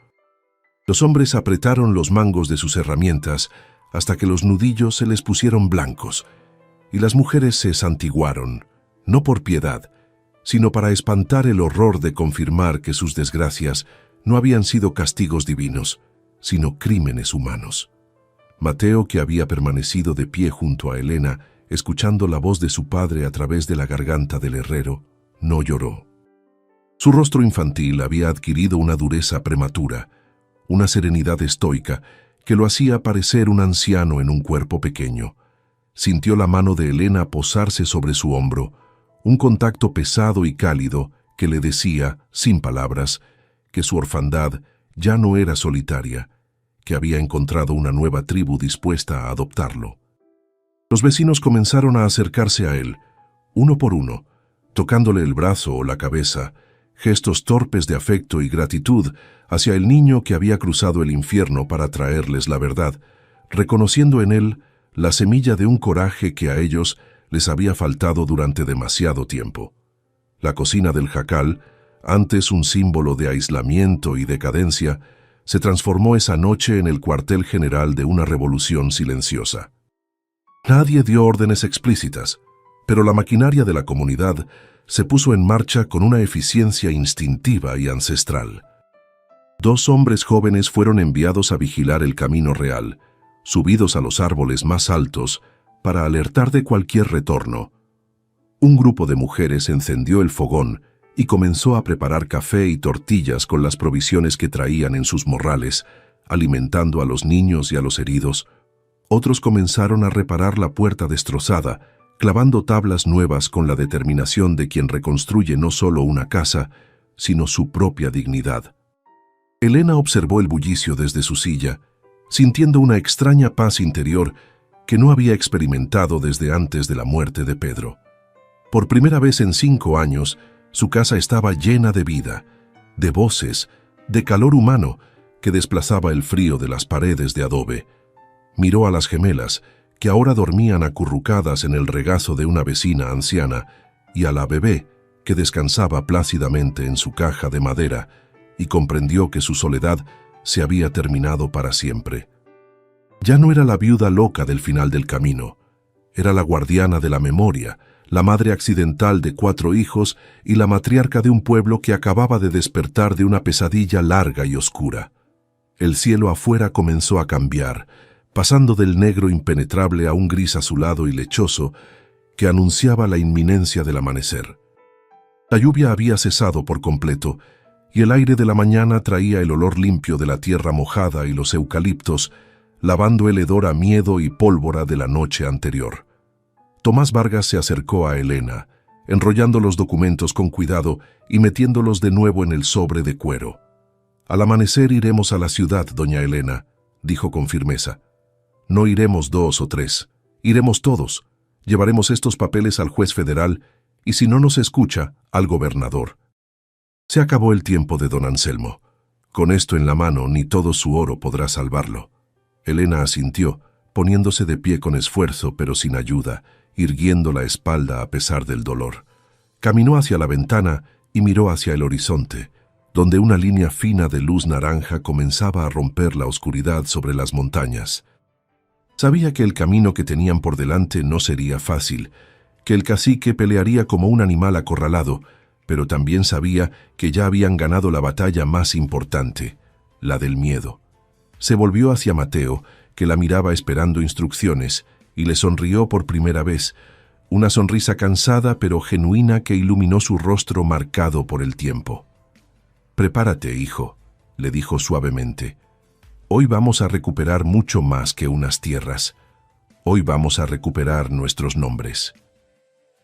Los hombres apretaron los mangos de sus herramientas hasta que los nudillos se les pusieron blancos, y las mujeres se santiguaron, no por piedad, sino para espantar el horror de confirmar que sus desgracias no habían sido castigos divinos, sino crímenes humanos. Mateo, que había permanecido de pie junto a Elena, escuchando la voz de su padre a través de la garganta del herrero, no lloró. Su rostro infantil había adquirido una dureza prematura, una serenidad estoica que lo hacía parecer un anciano en un cuerpo pequeño. Sintió la mano de Elena posarse sobre su hombro, un contacto pesado y cálido que le decía, sin palabras, que su orfandad ya no era solitaria, que había encontrado una nueva tribu dispuesta a adoptarlo. Los vecinos comenzaron a acercarse a él, uno por uno, tocándole el brazo o la cabeza, gestos torpes de afecto y gratitud hacia el niño que había cruzado el infierno para traerles la verdad, reconociendo en él la semilla de un coraje que a ellos les había faltado durante demasiado tiempo. La cocina del jacal, antes un símbolo de aislamiento y decadencia, se transformó esa noche en el cuartel general de una revolución silenciosa. Nadie dio órdenes explícitas, pero la maquinaria de la comunidad se puso en marcha con una eficiencia instintiva y ancestral. 2 hombres jóvenes fueron enviados a vigilar el camino real, subidos a los árboles más altos para alertar de cualquier retorno. Un grupo de mujeres encendió el fogón y comenzó a preparar café y tortillas con las provisiones que traían en sus morrales, alimentando a los niños y a los heridos. Otros comenzaron a reparar la puerta destrozada, clavando tablas nuevas con la determinación de quien reconstruye no solo una casa, sino su propia dignidad. Elena observó el bullicio desde su silla, sintiendo una extraña paz interior que no había experimentado desde antes de la muerte de Pedro. Por primera vez en 5 años, su casa estaba llena de vida, de voces, de calor humano que desplazaba el frío de las paredes de adobe. Miró a las gemelas, que ahora dormían acurrucadas en el regazo de una vecina anciana, y a la bebé, que descansaba plácidamente en su caja de madera, y comprendió que su soledad se había terminado para siempre. Ya no era la viuda loca del final del camino, era la guardiana de la memoria, la madre accidental de 4 hijos y la matriarca de un pueblo que acababa de despertar de una pesadilla larga y oscura. El cielo afuera comenzó a cambiar, pasando del negro impenetrable a un gris azulado y lechoso que anunciaba la inminencia del amanecer. La lluvia había cesado por completo, y el aire de la mañana traía el olor limpio de la tierra mojada y los eucaliptos, lavando el hedor a miedo y pólvora de la noche anterior. Tomás Vargas se acercó a Elena, enrollando los documentos con cuidado y metiéndolos de nuevo en el sobre de cuero. «Al amanecer iremos a la ciudad, doña Elena», dijo con firmeza. «No iremos 2 o 3, iremos todos. Llevaremos estos papeles al juez federal y, si no nos escucha, al gobernador». Se acabó el tiempo de don Anselmo. Con esto en la mano, ni todo su oro podrá salvarlo. Elena asintió, poniéndose de pie con esfuerzo, pero sin ayuda, irguiendo la espalda a pesar del dolor. Caminó hacia la ventana y miró hacia el horizonte, donde una línea fina de luz naranja comenzaba a romper la oscuridad sobre las montañas. Sabía que el camino que tenían por delante no sería fácil, que el cacique pelearía como un animal acorralado, pero también sabía que ya habían ganado la batalla más importante, la del miedo. Se volvió hacia Mateo, que la miraba esperando instrucciones, y le sonrió por primera vez, una sonrisa cansada pero genuina que iluminó su rostro marcado por el tiempo. «Prepárate, hijo», le dijo suavemente. «Hoy vamos a recuperar mucho más que unas tierras. Hoy vamos a recuperar nuestros nombres».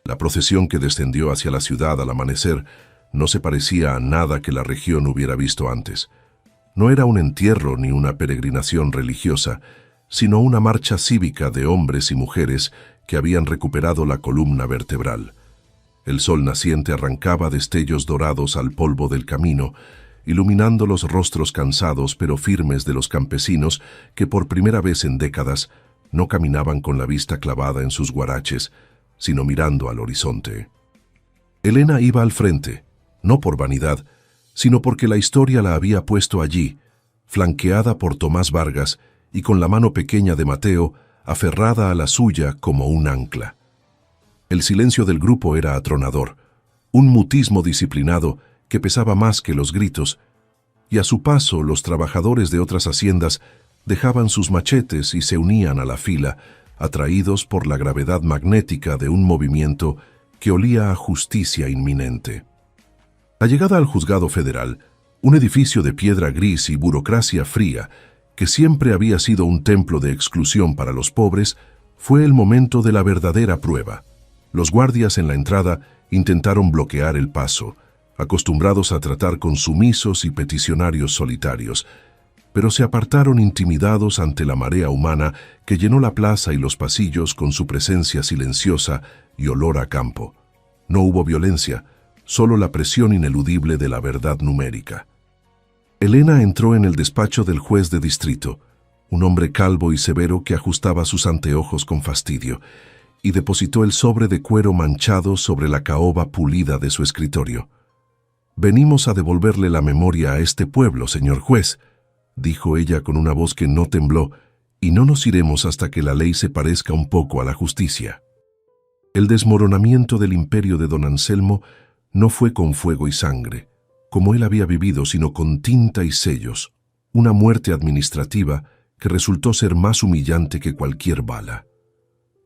La procesión que descendió hacia la ciudad al amanecer no se parecía a nada que la región hubiera visto antes. No era un entierro ni una peregrinación religiosa, sino una marcha cívica de hombres y mujeres que habían recuperado la columna vertebral. El sol naciente arrancaba destellos dorados al polvo del camino, iluminando los rostros cansados pero firmes de los campesinos que por primera vez en décadas no caminaban con la vista clavada en sus guaraches, sino mirando al horizonte. Elena iba al frente, no por vanidad, sino porque la historia la había puesto allí, flanqueada por Tomás Vargas y con la mano pequeña de Mateo aferrada a la suya como un ancla. El silencio del grupo era atronador, un mutismo disciplinado que pesaba más que los gritos, y a su paso los trabajadores de otras haciendas dejaban sus machetes y se unían a la fila, atraídos por la gravedad magnética de un movimiento que olía a justicia inminente. La llegada al juzgado federal, un edificio de piedra gris y burocracia fría, que siempre había sido un templo de exclusión para los pobres, fue el momento de la verdadera prueba. Los guardias en la entrada intentaron bloquear el paso, acostumbrados a tratar con sumisos y peticionarios solitarios, pero se apartaron intimidados ante la marea humana que llenó la plaza y los pasillos con su presencia silenciosa y olor a campo. No hubo violencia, solo la presión ineludible de la verdad numérica. Elena entró en el despacho del juez de distrito, un hombre calvo y severo que ajustaba sus anteojos con fastidio, y depositó el sobre de cuero manchado sobre la caoba pulida de su escritorio. «Venimos a devolverle la memoria a este pueblo, señor juez», dijo ella con una voz que no tembló, «y no nos iremos hasta que la ley se parezca un poco a la justicia». El desmoronamiento del imperio de don Anselmo no fue con fuego y sangre, como él había vivido, sino con tinta y sellos, una muerte administrativa que resultó ser más humillante que cualquier bala.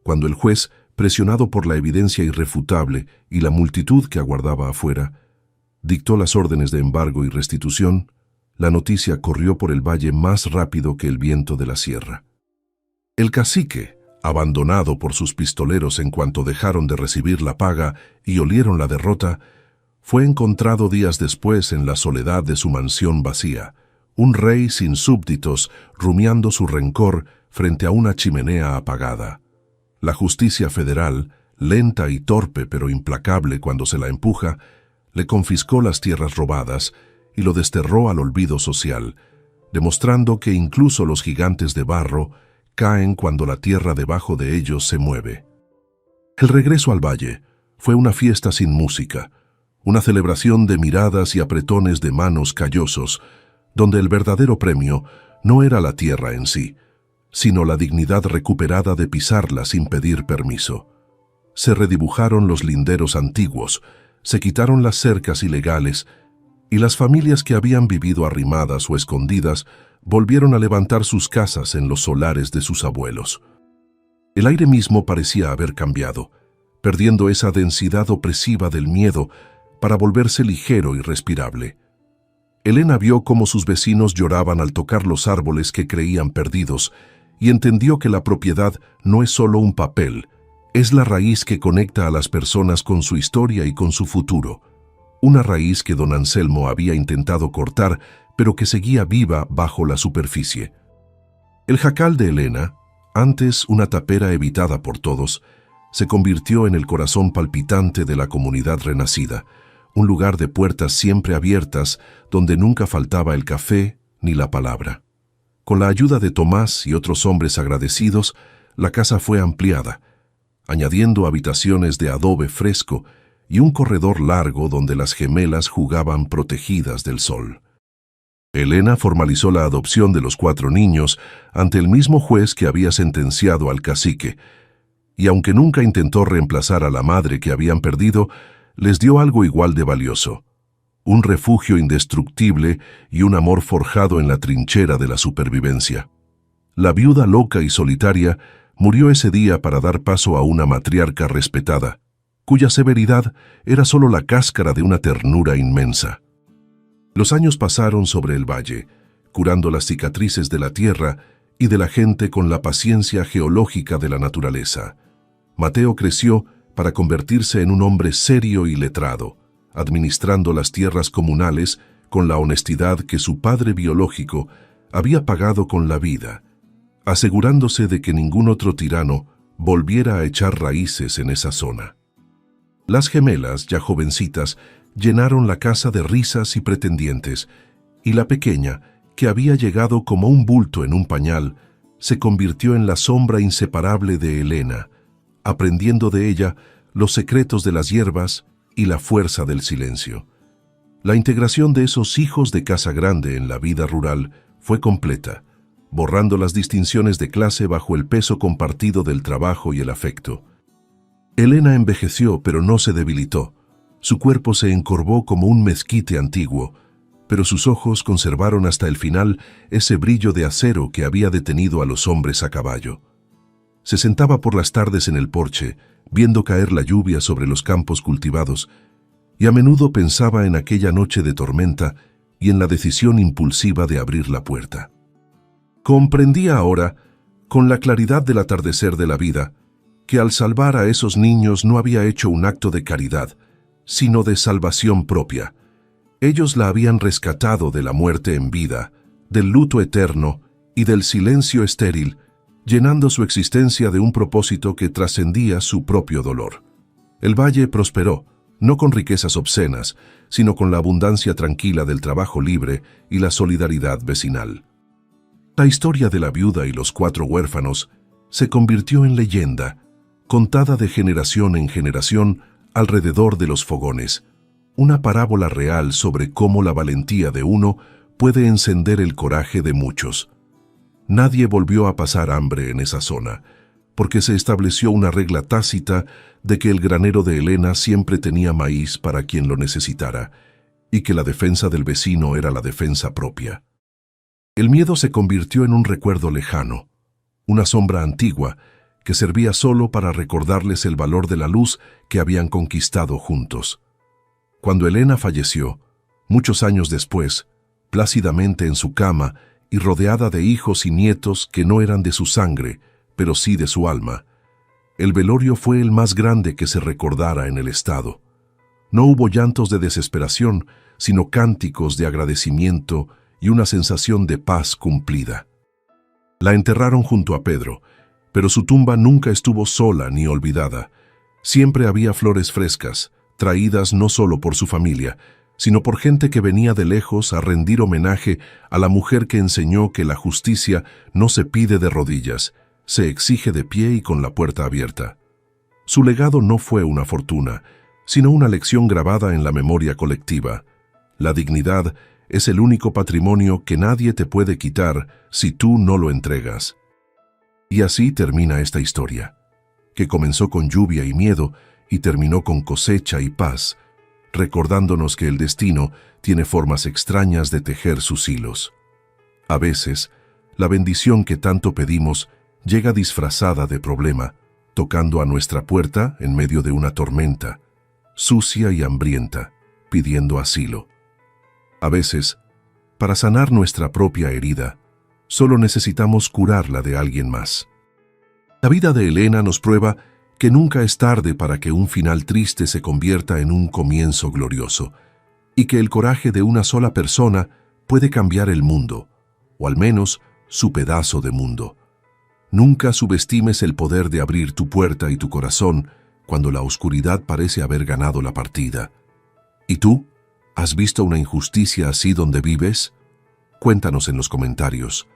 Cuando el juez, presionado por la evidencia irrefutable y la multitud que aguardaba afuera, dictó las órdenes de embargo y restitución, la noticia corrió por el valle más rápido que el viento de la sierra. El cacique, abandonado por sus pistoleros en cuanto dejaron de recibir la paga y olieron la derrota, fue encontrado días después en la soledad de su mansión vacía, un rey sin súbditos rumiando su rencor frente a una chimenea apagada. La justicia federal, lenta y torpe pero implacable cuando se la empuja, le confiscó las tierras robadas y lo desterró al olvido social, demostrando que incluso los gigantes de barro caen cuando la tierra debajo de ellos se mueve. El regreso al valle fue una fiesta sin música, una celebración de miradas y apretones de manos callosos, donde el verdadero premio no era la tierra en sí, sino la dignidad recuperada de pisarla sin pedir permiso. Se redibujaron los linderos antiguos, se quitaron las cercas ilegales, y las familias que habían vivido arrimadas o escondidas volvieron a levantar sus casas en los solares de sus abuelos. El aire mismo parecía haber cambiado, perdiendo esa densidad opresiva del miedo para volverse ligero y respirable. Elena vio cómo sus vecinos lloraban al tocar los árboles que creían perdidos y entendió que la propiedad no es solo un papel, es la raíz que conecta a las personas con su historia y con su futuro. Una raíz que don Anselmo había intentado cortar, pero que seguía viva bajo la superficie. El jacal de Elena, antes una tapera evitada por todos, se convirtió en el corazón palpitante de la comunidad renacida, un lugar de puertas siempre abiertas donde nunca faltaba el café ni la palabra. Con la ayuda de Tomás y otros hombres agradecidos, la casa fue ampliada, añadiendo habitaciones de adobe fresco y un corredor largo donde las gemelas jugaban protegidas del sol. Elena formalizó la adopción de los 4 niños ante el mismo juez que había sentenciado al cacique, y aunque nunca intentó reemplazar a la madre que habían perdido, les dio algo igual de valioso: un refugio indestructible y un amor forjado en la trinchera de la supervivencia. La viuda loca y solitaria murió ese día para dar paso a una matriarca respetada, cuya severidad era solo la cáscara de una ternura inmensa. Los años pasaron sobre el valle, curando las cicatrices de la tierra y de la gente con la paciencia geológica de la naturaleza. Mateo creció para convertirse en un hombre serio y letrado, administrando las tierras comunales con la honestidad que su padre biológico había pagado con la vida, asegurándose de que ningún otro tirano volviera a echar raíces en esa zona. Las gemelas, ya jovencitas, llenaron la casa de risas y pretendientes, y la pequeña, que había llegado como un bulto en un pañal, se convirtió en la sombra inseparable de Elena, aprendiendo de ella los secretos de las hierbas y la fuerza del silencio. La integración de esos hijos de casa grande en la vida rural fue completa, borrando las distinciones de clase bajo el peso compartido del trabajo y el afecto. Elena envejeció, pero no se debilitó. Su cuerpo se encorvó como un mezquite antiguo, pero sus ojos conservaron hasta el final ese brillo de acero que había detenido a los hombres a caballo. Se sentaba por las tardes en el porche, viendo caer la lluvia sobre los campos cultivados, y a menudo pensaba en aquella noche de tormenta y en la decisión impulsiva de abrir la puerta. Comprendía ahora, con la claridad del atardecer de la vida, que al salvar a esos niños no había hecho un acto de caridad, sino de salvación propia. Ellos la habían rescatado de la muerte en vida, del luto eterno y del silencio estéril, llenando su existencia de un propósito que trascendía su propio dolor. El valle prosperó, no con riquezas obscenas, sino con la abundancia tranquila del trabajo libre y la solidaridad vecinal. La historia de la viuda y los 4 huérfanos se convirtió en leyenda, contada de generación en generación alrededor de los fogones, una parábola real sobre cómo la valentía de uno puede encender el coraje de muchos. Nadie volvió a pasar hambre en esa zona, porque se estableció una regla tácita de que el granero de Elena siempre tenía maíz para quien lo necesitara, y que la defensa del vecino era la defensa propia. El miedo se convirtió en un recuerdo lejano, una sombra antigua que servía solo para recordarles el valor de la luz que habían conquistado juntos. Cuando Elena falleció, muchos años después, plácidamente en su cama y rodeada de hijos y nietos que no eran de su sangre, pero sí de su alma, el velorio fue el más grande que se recordara en el estado. No hubo llantos de desesperación, sino cánticos de agradecimiento y una sensación de paz cumplida. La enterraron junto a Pedro, pero su tumba nunca estuvo sola ni olvidada. Siempre había flores frescas, traídas no solo por su familia, sino por gente que venía de lejos a rendir homenaje a la mujer que enseñó que la justicia no se pide de rodillas, se exige de pie y con la puerta abierta. Su legado no fue una fortuna, sino una lección grabada en la memoria colectiva. La dignidad es el único patrimonio que nadie te puede quitar si tú no lo entregas. Y así termina esta historia, que comenzó con lluvia y miedo y terminó con cosecha y paz, recordándonos que el destino tiene formas extrañas de tejer sus hilos. A veces, la bendición que tanto pedimos llega disfrazada de problema, tocando a nuestra puerta en medio de una tormenta, sucia y hambrienta, pidiendo asilo. A veces, para sanar nuestra propia herida, solo necesitamos curarla de alguien más. La vida de Elena nos prueba que nunca es tarde para que un final triste se convierta en un comienzo glorioso, y que el coraje de una sola persona puede cambiar el mundo, o al menos su pedazo de mundo. Nunca subestimes el poder de abrir tu puerta y tu corazón cuando la oscuridad parece haber ganado la partida. ¿Y tú? ¿Has visto una injusticia así donde vives? Cuéntanos en los comentarios.